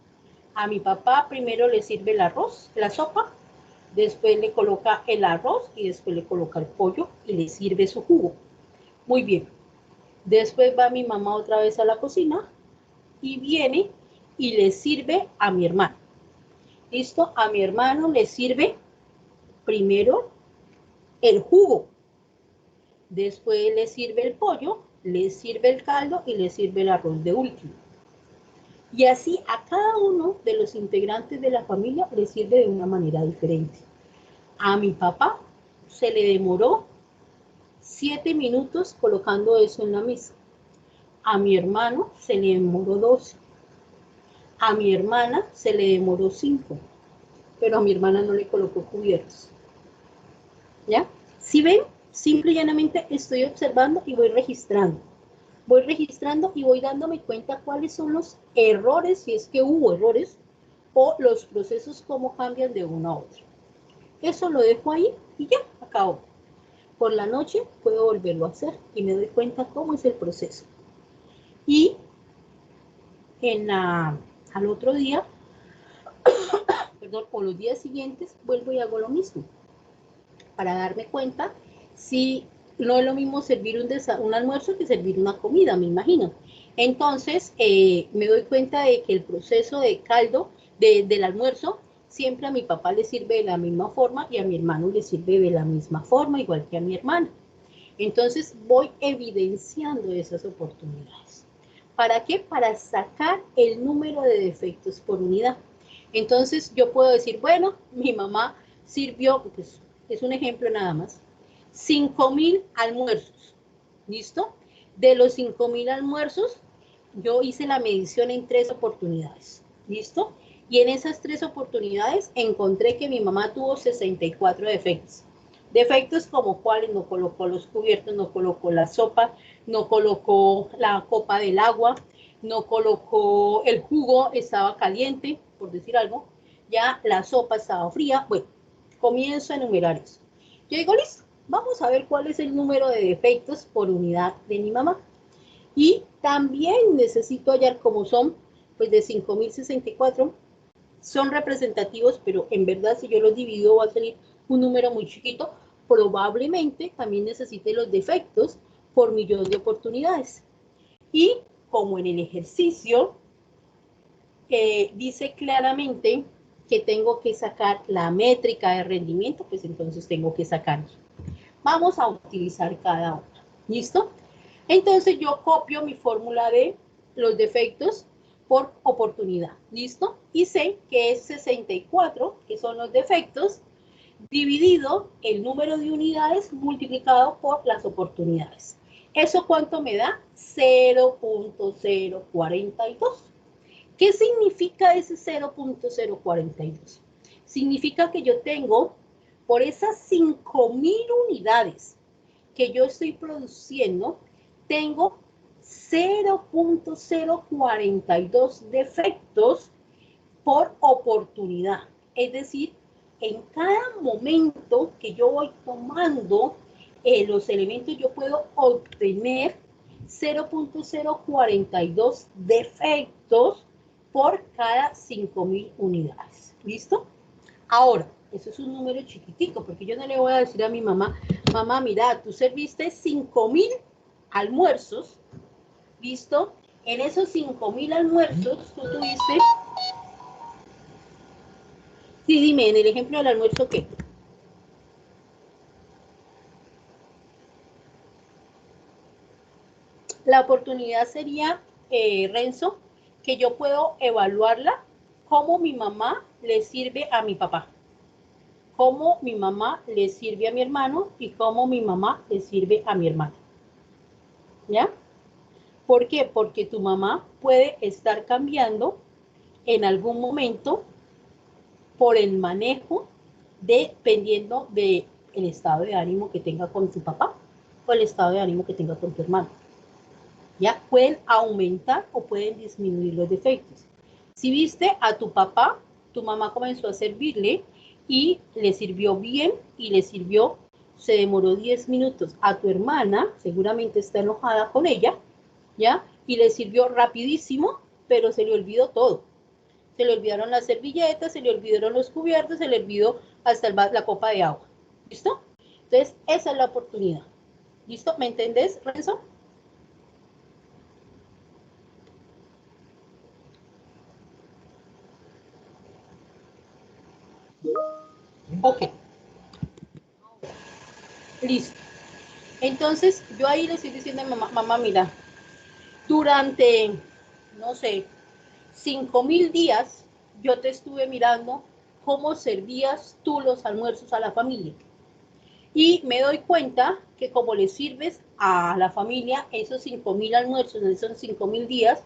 A mi papá primero le sirve el arroz, la sopa, después le coloca el arroz y después le coloca el pollo y le sirve su jugo. Muy bien. Después va mi mamá otra vez a la cocina y viene y le sirve a mi hermano. ¿Listo? A mi hermano le sirve primero el jugo. Después le sirve el pollo, le sirve el caldo y le sirve el arroz de último. Y así a cada uno de los integrantes de la familia le sirve de una manera diferente. A mi papá se le demoró 7 minutos colocando eso en la mesa. A mi hermano se le demoró 12. A mi hermana se le demoró 5. Pero a mi hermana no le colocó cubiertos. ¿Ya? Si ven, simple y llanamente estoy observando y voy registrando. Voy registrando y voy dándome cuenta cuáles son los errores, si es que hubo errores, o los procesos cómo cambian de uno a otro. Eso lo dejo ahí y ya, acabo. Por la noche puedo volverlo a hacer y me doy cuenta cómo es el proceso. Y al otro día, perdón, o los días siguientes, vuelvo y hago lo mismo. Para darme cuenta si no es lo mismo servir un almuerzo que servir una comida, me imagino. Entonces, me doy cuenta de que el proceso de caldo del almuerzo siempre a mi papá le sirve de la misma forma y a mi hermano le sirve de la misma forma, igual que a mi hermana. Entonces, voy evidenciando esas oportunidades. ¿Para qué? Para sacar el número de defectos por unidad. Entonces, yo puedo decir, bueno, mi mamá sirvió, pues, es un ejemplo nada más, 5.000 almuerzos, ¿listo? De los 5.000 almuerzos, yo hice la medición en 3 oportunidades, ¿listo? Y en esas 3 oportunidades encontré que mi mamá tuvo 64 defectos. Defectos como cuáles: no colocó los cubiertos, no colocó la sopa, no colocó la copa del agua, no colocó el jugo, estaba caliente, por decir algo, ya la sopa estaba fría. Bueno, comienzo a enumerar eso. Yo digo, listo, vamos a ver cuál es el número de defectos por unidad de mi mamá. Y también necesito hallar cómo son, pues de 5.064, son representativos, pero en verdad si yo los divido va a salir un número muy chiquito. Probablemente también necesite los defectos por millón de oportunidades. Y como en el ejercicio dice claramente que tengo que sacar la métrica de rendimiento, pues entonces tengo que sacar. Vamos a utilizar cada una. ¿Listo? Entonces yo copio mi fórmula de los defectos por oportunidad. ¿Listo? Y sé que es 64, que son los defectos, dividido el número de unidades multiplicado por las oportunidades. ¿Eso cuánto me da? 0.042. ¿Qué significa ese 0.042? Significa que yo tengo, por esas 5.000 unidades que yo estoy produciendo, tengo 0.042 defectos por oportunidad. Es decir, en cada momento que yo voy tomando los elementos, yo puedo obtener 0.042 defectos por cada 5.000 unidades. ¿Listo? Ahora, eso es un número chiquitico, porque yo no le voy a decir a mi mamá, mamá, mira, tú serviste 5.000 almuerzos, ¿listo? En esos 5.000 almuerzos, tú tuviste... Sí, dime, en el ejemplo del almuerzo, ¿qué? La oportunidad sería, Renzo, que yo puedo evaluarla cómo mi mamá le sirve a mi papá, cómo mi mamá le sirve a mi hermano y cómo mi mamá le sirve a mi hermana. ¿Ya? ¿Por qué? Porque tu mamá puede estar cambiando en algún momento por el manejo dependiendo del estado de ánimo que tenga con tu papá o el estado de ánimo que tenga con tu hermano. ¿Ya? Pueden aumentar o pueden disminuir los defectos. Si viste a tu papá, tu mamá comenzó a servirle y le sirvió bien y le sirvió, se demoró 10 minutos. A tu hermana, seguramente está enojada con ella, ¿ya? Y le sirvió rapidísimo, pero se le olvidó todo. Se le olvidaron las servilletas, se le olvidaron los cubiertos, se le olvidó hasta la copa de agua. ¿Listo? Entonces, esa es la oportunidad. ¿Listo? ¿Me entendés, Renzo? Ok. Listo. Entonces, yo ahí le estoy diciendo a mamá, mamá, mira, durante, no sé, 5.000 días yo te estuve mirando cómo servías tú los almuerzos a la familia. Y me doy cuenta que como le sirves a la familia esos 5.000 almuerzos, esos 5.000 días,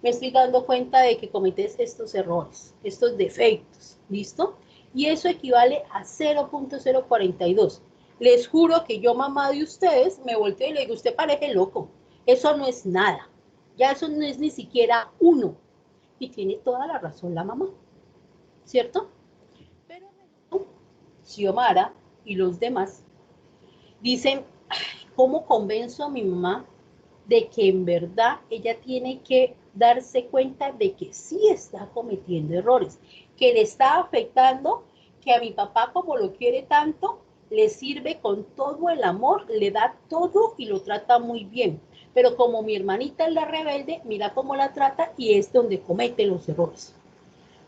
me estoy dando cuenta de que cometes estos errores, estos defectos, ¿listo? Y eso equivale a 0.042. Les juro que yo, mamá de ustedes, me volteo y le digo, usted parece loco, eso no es nada, ya eso no es ni siquiera uno. Y tiene toda la razón la mamá, ¿cierto? Pero Xiomara y los demás dicen, ¿cómo convenzo a mi mamá de que en verdad ella tiene que darse cuenta de que sí está cometiendo errores, que le está afectando, que a mi papá como lo quiere tanto, le sirve con todo el amor, le da todo y lo trata muy bien. Pero como mi hermanita es la rebelde, mira cómo la trata y es donde comete los errores.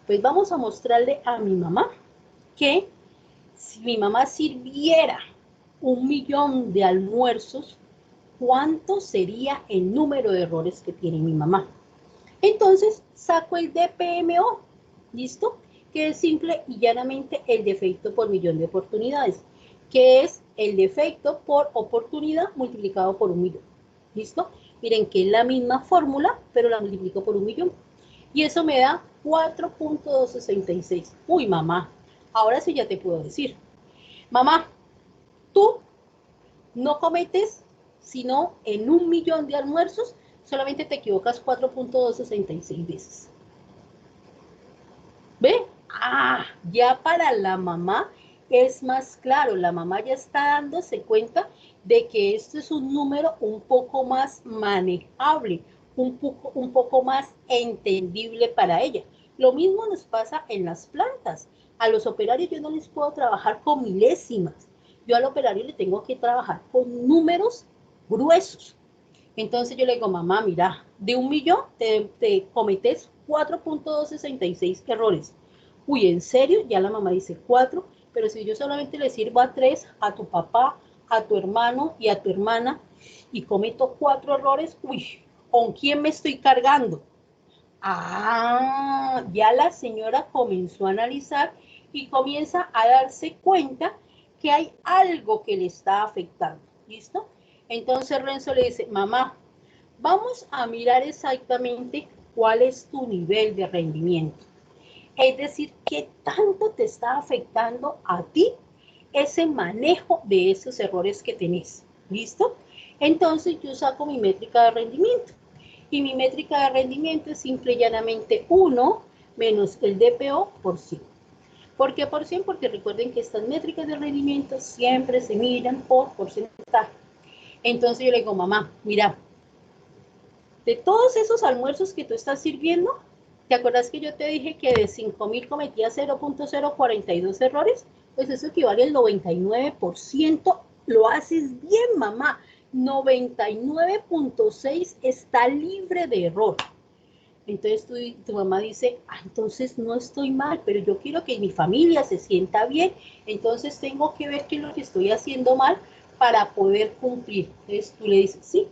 Pues vamos a mostrarle a mi mamá que si mi mamá sirviera 1.000.000 de almuerzos, ¿cuánto sería el número de errores que tiene mi mamá? Entonces saco el DPMO, ¿listo? Que es simple y llanamente el defecto por millón de oportunidades, que es el defecto por oportunidad multiplicado por 1.000.000, ¿listo? Miren que es la misma fórmula, pero la multiplico por 1.000.000. Y eso me da 4.266. Uy, mamá, ahora sí ya te puedo decir. Mamá, tú no cometes, sino en 1.000.000 de almuerzos, solamente te equivocas 4.266 veces. ¿Ve? Ya para la mamá es más claro, la mamá ya está dándose cuenta de que esto es un número un poco más manejable, un poco más entendible para ella. Lo mismo nos pasa en las plantas. A los operarios yo no les puedo trabajar con milésimas. Yo al operario le tengo que trabajar con números gruesos. Entonces yo le digo, mamá, mira, de 1.000.000 te cometes 4.266 errores. Uy, ¿en serio? Ya la mamá dice 4, pero si yo solamente le sirvo a 3, a tu papá, a tu hermano y a tu hermana, y cometo 4 errores, uy, ¿con quién me estoy cargando? Ya la señora comenzó a analizar y comienza a darse cuenta que hay algo que le está afectando, ¿listo? Entonces Renzo le dice, mamá, vamos a mirar exactamente cuál es tu nivel de rendimiento. Es decir, qué tanto te está afectando a ti ese manejo de esos errores que tenés, ¿listo? Entonces yo saco mi métrica de rendimiento. Y mi métrica de rendimiento es simple y llanamente 1 menos el DPO por 100. ¿Por qué por 100? Porque recuerden que estas métricas de rendimiento siempre se miran por porcentaje. Entonces yo le digo, mamá, mira, de todos esos almuerzos que tú estás sirviendo, ¿te acuerdas que yo te dije que de 5.000 cometía 0.042 errores? Pues eso equivale al 99%. Lo haces bien, mamá. 99.6 está libre de error. Entonces tu mamá dice, entonces no estoy mal, pero yo quiero que mi familia se sienta bien, entonces tengo que ver qué es lo que estoy haciendo mal para poder cumplir. Entonces tú le dices, sí,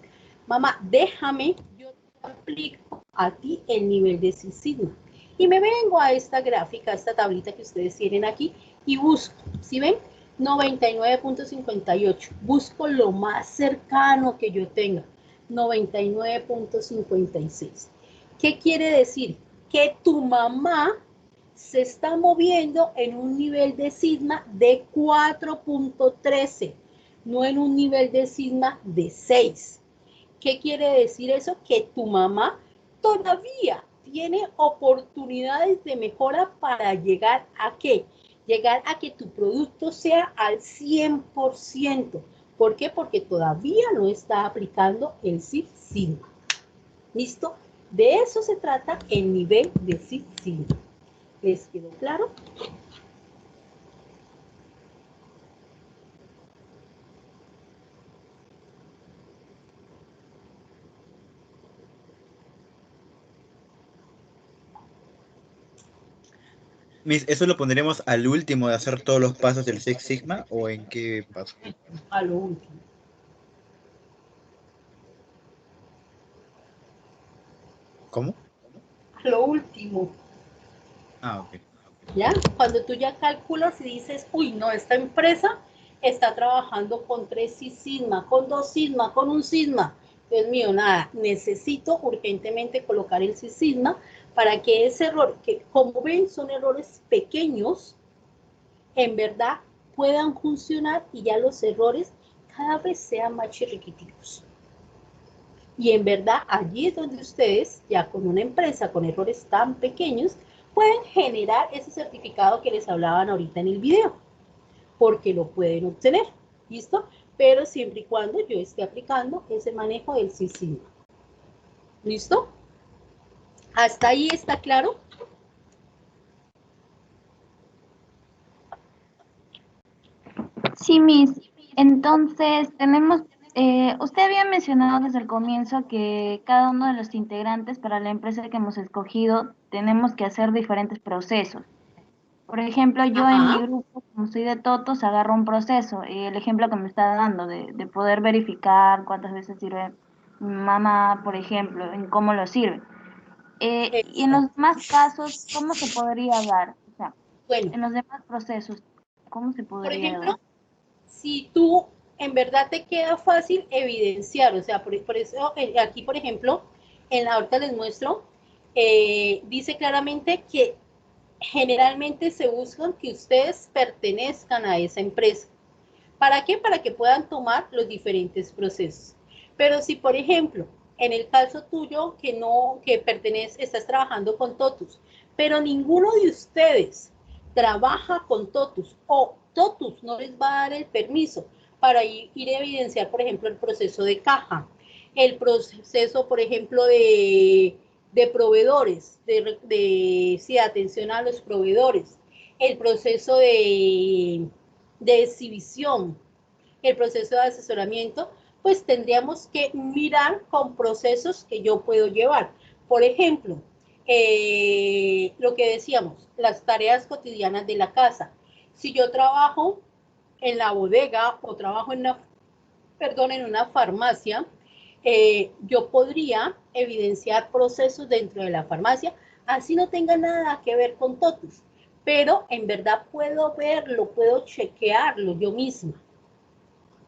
mamá, déjame, yo te aplico a ti el nivel de Six Sigma. Y me vengo a esta gráfica, a esta tablita que ustedes tienen aquí, y busco, ¿sí ven? 99.58. Busco lo más cercano que yo tenga, 99.56. ¿Qué quiere decir? Que tu mamá se está moviendo en un nivel de sigma de 4.13, no en un nivel de sigma de 6. ¿Qué quiere decir eso? Que tu mamá todavía tiene oportunidades de mejora para llegar a ¿qué? Llegar a que tu producto sea al 100%. ¿Por qué? Porque todavía no está aplicando el Six Sigma. ¿Listo? De eso se trata el nivel de Six Sigma. ¿Les quedó claro? Miss, ¿eso lo pondremos al último de hacer todos los pasos del Six Sigma o en qué paso? A lo último. ¿Cómo? lo último. Ah, ok. ¿Ya? Cuando tú ya calculas y dices, uy, no, esta empresa está trabajando con 3 sigma, con 2 sigma, con 1 sigma. Dios mío, nada, necesito urgentemente colocar el sigma para que ese error, que como ven son errores pequeños, en verdad puedan funcionar y ya los errores cada vez sean más chiquiticos. Y en verdad allí es donde ustedes, ya con una empresa con errores tan pequeños, pueden generar ese certificado que les hablaban ahorita en el video, porque lo pueden obtener, ¿listo? Pero siempre y cuando yo esté aplicando ese manejo del sistema. ¿Listo? ¿Hasta ahí está claro? Sí, Miss. Entonces, usted había mencionado desde el comienzo que cada uno de los integrantes para la empresa que hemos escogido tenemos que hacer diferentes procesos. Por ejemplo, yo en mi Ajá. grupo, como soy de Totos, agarro un proceso, el ejemplo que me está dando de poder verificar cuántas veces sirve mi mamá, por ejemplo, en cómo lo sirve. Y en los Exacto. demás casos, ¿cómo se podría dar? O sea, Bueno, en los demás procesos, ¿cómo se por podría dar? ejemplo, si tú en verdad te queda fácil evidenciar, o sea, por eso aquí, por ejemplo, ahorita les muestro, dice claramente que generalmente se buscan que ustedes pertenezcan a esa empresa. ¿Para qué? Para que puedan tomar los diferentes procesos. Pero si, por ejemplo, en el caso tuyo que no, que pertenece, estás trabajando con Totus, pero ninguno de ustedes trabaja con Totus o Totus no les va a dar el permiso para ir a evidenciar, por ejemplo, el proceso de caja, el proceso, por ejemplo, de proveedores, sí, atención a los proveedores, el proceso de exhibición, el proceso de asesoramiento, pues tendríamos que mirar con procesos que yo puedo llevar. Por ejemplo, lo que decíamos, las tareas cotidianas de la casa. Si yo trabajo en la bodega o trabajo en una farmacia, yo podría evidenciar procesos dentro de la farmacia, así no tenga nada que ver con Totus, pero en verdad puedo verlo, puedo chequearlo yo misma.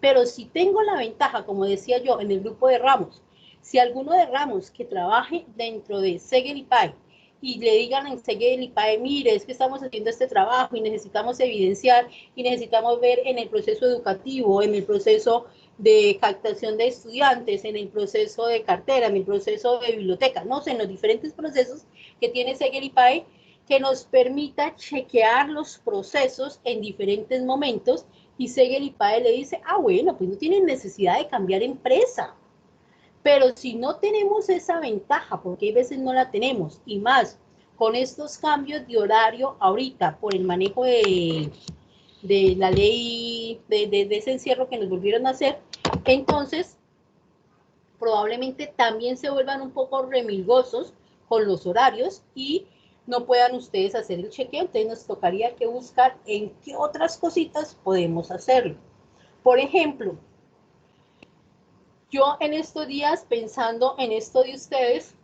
Pero si tengo la ventaja, como decía yo, en el grupo de ramos, si alguno de ramos que trabaje dentro de Seguelipay y le digan en Seguelipay, mire, es que estamos haciendo este trabajo y necesitamos evidenciar y necesitamos ver en el proceso educativo, en el proceso de captación de estudiantes, en el proceso de cartera, en el proceso de biblioteca, no sé, en los diferentes procesos que tiene Seguelipay, que nos permita chequear los procesos en diferentes momentos y Seguelipay le dice, ah, bueno, pues no tienen necesidad de cambiar empresa. Pero si no tenemos esa ventaja, porque hay veces no la tenemos, y más con estos cambios de horario ahorita por el manejo de la ley, de ese encierro que nos volvieron a hacer, entonces probablemente también se vuelvan un poco remilgosos con los horarios y no puedan ustedes hacer el chequeo, entonces nos tocaría que buscar en qué otras cositas podemos hacerlo. Por ejemplo, yo en estos días pensando en esto de ustedes,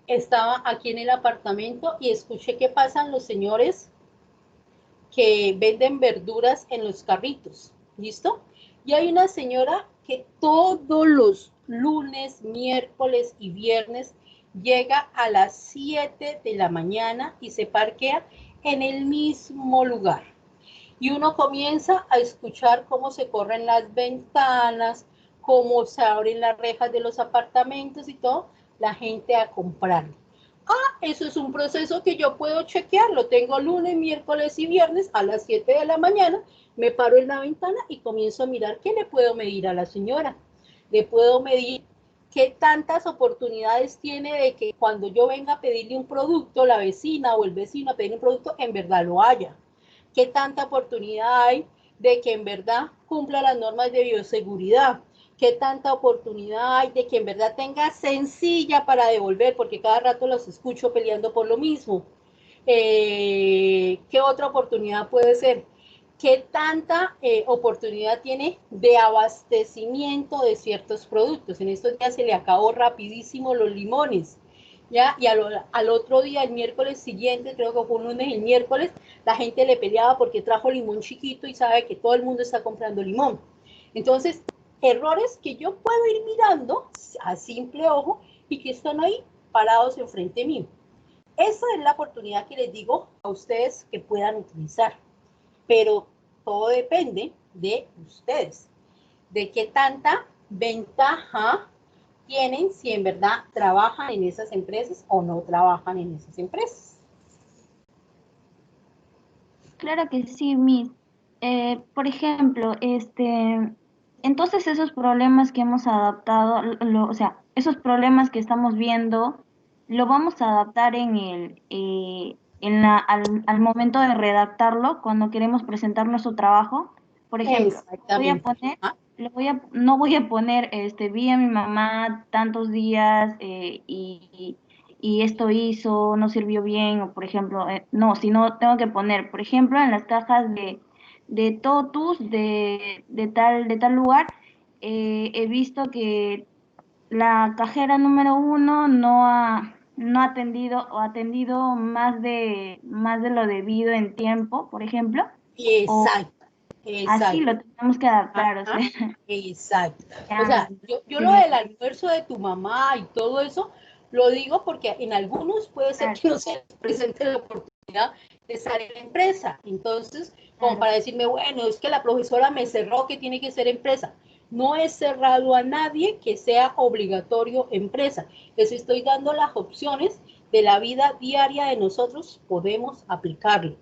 estaba aquí en el apartamento y escuché que pasan los señores que venden verduras en los carritos, ¿listo? Y hay una señora que todos los lunes, miércoles y viernes llega a las 7 de la mañana y se parquea en el mismo lugar. Y uno comienza a escuchar cómo se corren las ventanas, cómo se abren las rejas de los apartamentos y todo, la gente a comprar. Ah, eso es un proceso que yo puedo chequear, lo tengo lunes, miércoles y viernes a las 7 de la mañana, me paro en la ventana y comienzo a mirar qué le puedo medir a la señora. Le puedo medir qué tantas oportunidades tiene de que cuando yo venga a pedirle un producto, la vecina o el vecino a pedirle un producto, en verdad lo haya. Qué tanta oportunidad hay de que en verdad cumpla las normas de bioseguridad, qué tanta oportunidad hay de que en verdad tenga sencilla para devolver, porque cada rato los escucho peleando por lo mismo. ¿Qué otra oportunidad puede ser? ¿Qué tanta oportunidad tiene de abastecimiento de ciertos productos? En estos días se le acabó rapidísimo los limones. ¿ya? Y al otro día, el miércoles siguiente, creo que fue un lunes, el miércoles, la gente le peleaba porque trajo limón chiquito y sabe que todo el mundo está comprando limón. Entonces, errores que yo puedo ir mirando a simple ojo y que están ahí parados enfrente mío. Esa es la oportunidad que les digo a ustedes que puedan utilizar, pero todo depende de ustedes, de qué tanta ventaja tienen si en verdad trabajan en esas empresas o no trabajan en esas empresas. Claro que sí, Miss. Por ejemplo, entonces esos problemas que hemos adaptado, o sea, esos problemas que estamos viendo, lo vamos a adaptar al momento de redactarlo, cuando queremos presentar nuestro trabajo. Por ejemplo, voy a Exactamente. poner, no voy a poner, vi a mi mamá tantos días y esto hizo, no sirvió bien, o por ejemplo, no, sino tengo que poner, por ejemplo, en las cajas de totus de tal lugar, he visto que la cajera número 1 no ha atendido o ha atendido más de lo debido en tiempo, por ejemplo, o Exacto. así Exacto. lo tenemos que adaptar, o sea, Ajá, exacto. O ya, sea, yo lo sí, del almuerzo de tu mamá y todo eso, lo digo porque en algunos puede ser claro, que no se les presente la oportunidad de estar en la empresa. Entonces, como claro. para decirme, bueno, es que la profesora me cerró que tiene que ser empresa. No es cerrado a nadie que sea obligatorio empresa. Les estoy dando las opciones de la vida diaria de nosotros, podemos aplicarlo.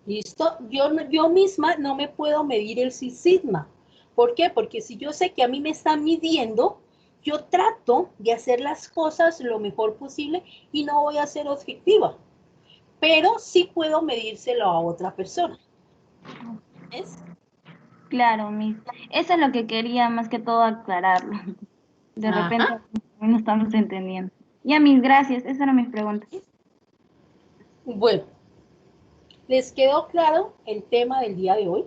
¿Listo? Yo misma no me puedo medir el Six Sigma. ¿Por qué? Porque si yo sé que a mí me están midiendo, yo trato de hacer las cosas lo mejor posible y no voy a ser objetiva. Pero sí puedo medírselo a otra persona. ¿Es? Claro, Miss. Eso es lo que quería más que todo aclararlo. De repente Ajá. no estamos entendiendo. Ya, Miss, gracias. Esas eran mis preguntas. Bueno, ¿les quedó claro el tema del día de hoy?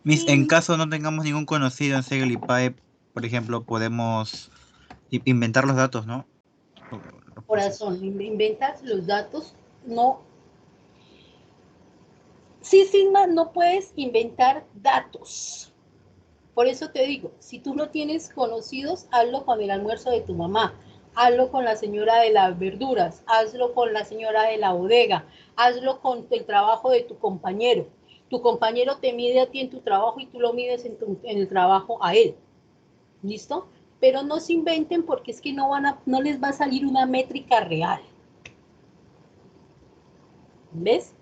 Miss, en Sí, caso no tengamos ningún conocido en Segel y PAE, por ejemplo, podemos inventar los datos, ¿no? Los procesos. Corazón, inventas los datos, no. Sí, Sigma, no puedes inventar datos. Por eso te digo, si tú no tienes conocidos, hazlo con el almuerzo de tu mamá, hazlo con la señora de las verduras, hazlo con la señora de la bodega, hazlo con el trabajo de tu compañero. Tu compañero te mide a ti en tu trabajo y tú lo mides en el trabajo a él. ¿Listo? Pero no se inventen porque es que no les va a salir una métrica real. ¿Ves?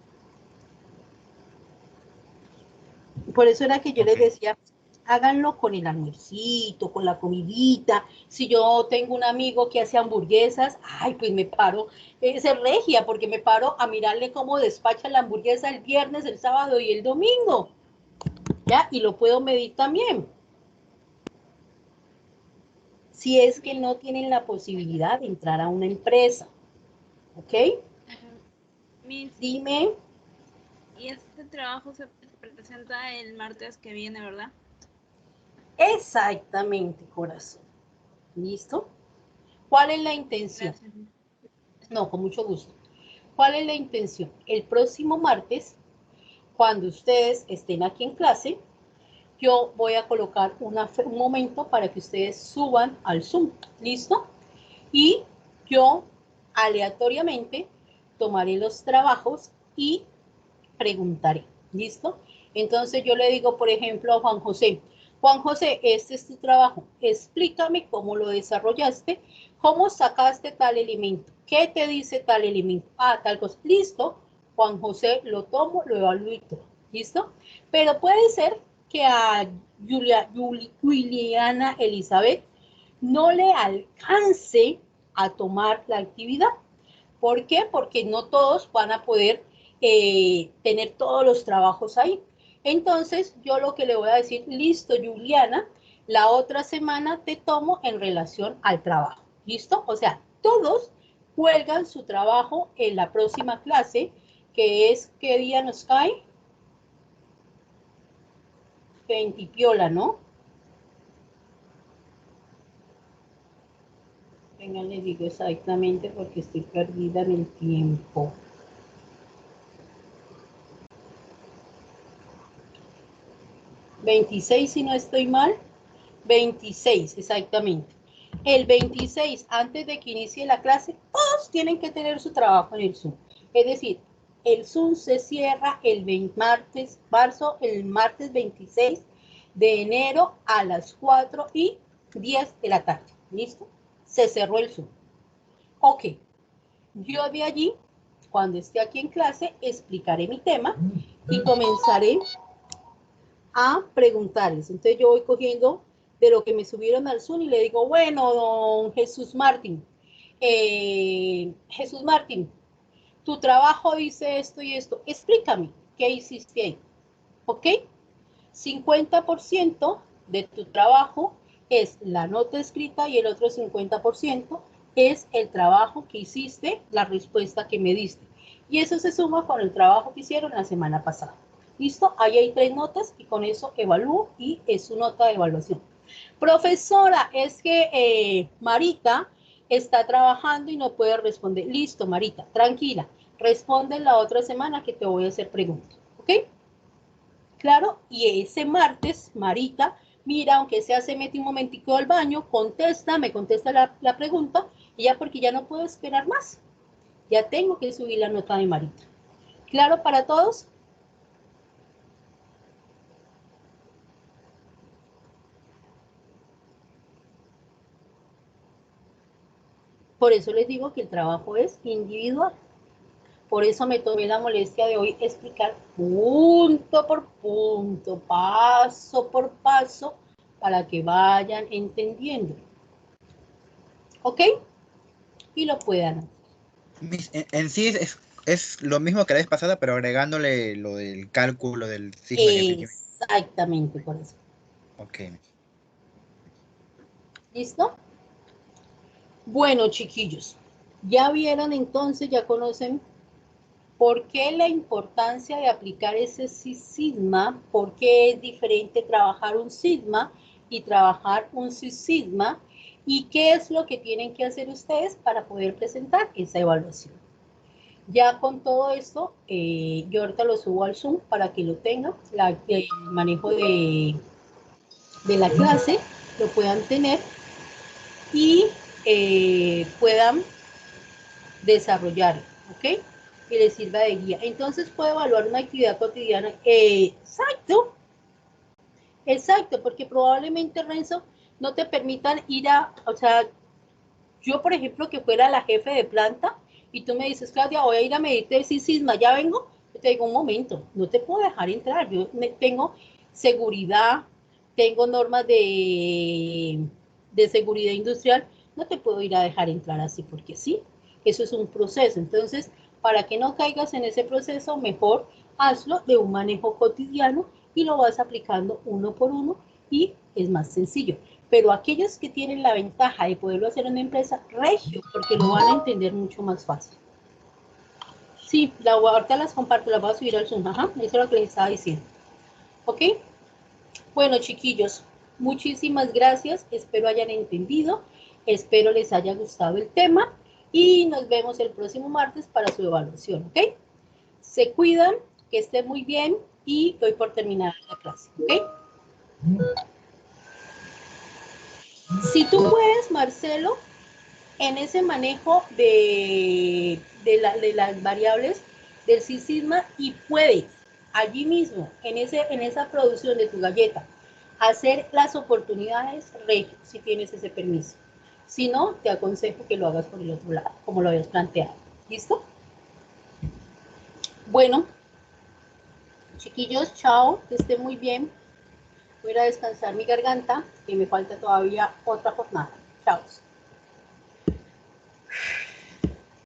Por eso era que yo Ok. les decía, háganlo con el almuercito, con la comidita. Si yo tengo un amigo que hace hamburguesas, ay, pues me paro, es regia, porque me paro a mirarle cómo despacha la hamburguesa el viernes, el sábado y el domingo, ¿ya? Y lo puedo medir también. Si es que no tienen la posibilidad de entrar a una empresa, ¿ok? Miss, Dime, y este trabajo se presenta el martes que viene, ¿verdad? exactamente, corazón. ¿Listo? ¿Cuál es la intención? Gracias. No, con mucho gusto. ¿Cuál es la intención? El próximo martes, cuando ustedes estén aquí en clase, yo voy a colocar un momento para que ustedes suban al Zoom. ¿Listo? Y yo aleatoriamente tomaré los trabajos y preguntaré. ¿Listo? Entonces yo le digo, por ejemplo, a Juan José, este es tu trabajo, explícame cómo lo desarrollaste, cómo sacaste tal elemento, qué te dice tal elemento, tal cosa, listo, Juan José lo tomo, lo evalúo y todo, ¿listo? Pero puede ser que a Juliana Elizabeth no le alcance a tomar la actividad. ¿Por qué? Porque no todos van a poder tener todos los trabajos ahí. Entonces, yo lo que le voy a decir, listo, Juliana, la otra semana te tomo en relación al trabajo. ¿Listo? O sea, todos cuelgan su trabajo en la próxima clase, que es, ¿qué día nos cae? 20 piola, ¿no? Venga, le digo exactamente porque estoy perdida en el tiempo. 26, si no estoy mal. 26, exactamente. El 26, antes de que inicie la clase, todos tienen que tener su trabajo en el Zoom. Es decir, el Zoom se cierra el martes 26 de enero a las 4:10 de la tarde. ¿Listo? Se cerró el Zoom. Ok. Yo de allí, cuando esté aquí en clase, explicaré mi tema y comenzaré a preguntarles. Entonces yo voy cogiendo de lo que me subieron al Zoom y le digo, bueno, don Jesús Martín, tu trabajo dice esto y esto, explícame, ¿qué hiciste ahí? ¿Ok? 50% de tu trabajo es la nota escrita y el otro 50% es el trabajo que hiciste, la respuesta que me diste. Y eso se suma con el trabajo que hicieron la semana pasada. ¿Listo? Ahí hay 3 notas y con eso evalúo y es su nota de evaluación. Profesora, es que Marita está trabajando y no puede responder. Listo, Marita, tranquila. Responde la otra semana que te voy a hacer preguntas. ¿Ok? Claro, y ese martes, Marita, mira, aunque sea se mete un momentico al baño, me contesta la pregunta, y ya porque ya no puedo esperar más. Ya tengo que subir la nota de Marita. ¿Claro para todos? Por eso les digo que el trabajo es individual. Por eso me tomé la molestia de hoy explicar punto por punto, paso por paso, para que vayan entendiendo. ¿Ok? Y lo puedan. En sí es lo mismo que la vez pasada, pero agregándole lo del cálculo del sigma y efectivo. Exactamente, por eso. Ok. ¿Listo? Bueno, chiquillos, ya vieron entonces, ya conocen por qué la importancia de aplicar ese sigma, por qué es diferente trabajar un sigma y trabajar un sigma, y qué es lo que tienen que hacer ustedes para poder presentar esa evaluación. Ya con todo esto, yo ahorita lo subo al Zoom para que lo tengan, el manejo de la clase, lo puedan tener y puedan desarrollarlo, ¿ok? Y les sirva de guía. Entonces puedo evaluar una actividad cotidiana. Exacto, porque probablemente, Renzo, no te permitan ir o sea, yo, por ejemplo, que fuera la jefe de planta y tú me dices, Claudia, voy a ir a medirte el sisma, ya vengo, yo te digo, un momento, no te puedo dejar entrar, yo tengo seguridad, tengo normas de seguridad industrial, no te puedo ir a dejar entrar así porque sí, eso es un proceso. Entonces, para que no caigas en ese proceso, mejor hazlo de un manejo cotidiano y lo vas aplicando uno por uno y es más sencillo. Pero aquellos que tienen la ventaja de poderlo hacer en una empresa, regio, porque lo van a entender mucho más fácil. Sí, ahorita las comparto, las voy a subir al Zoom, ajá, eso es lo que les estaba diciendo. ¿Ok? Bueno, chiquillos, muchísimas gracias, espero hayan entendido, espero les haya gustado el tema y nos vemos el próximo martes para su evaluación, ¿ok? Se cuidan, que estén muy bien y doy por terminada la clase, ¿ok? Si tú puedes, Marcelo, en ese manejo de las variables del sigma y puedes allí mismo, en esa producción de tu galleta, hacer las oportunidades, regio, si tienes ese permiso. Si no, te aconsejo que lo hagas por el otro lado, como lo habías planteado. ¿Listo? Bueno, chiquillos, chao, que estén muy bien. Voy a descansar mi garganta, que me falta todavía otra jornada. Chao.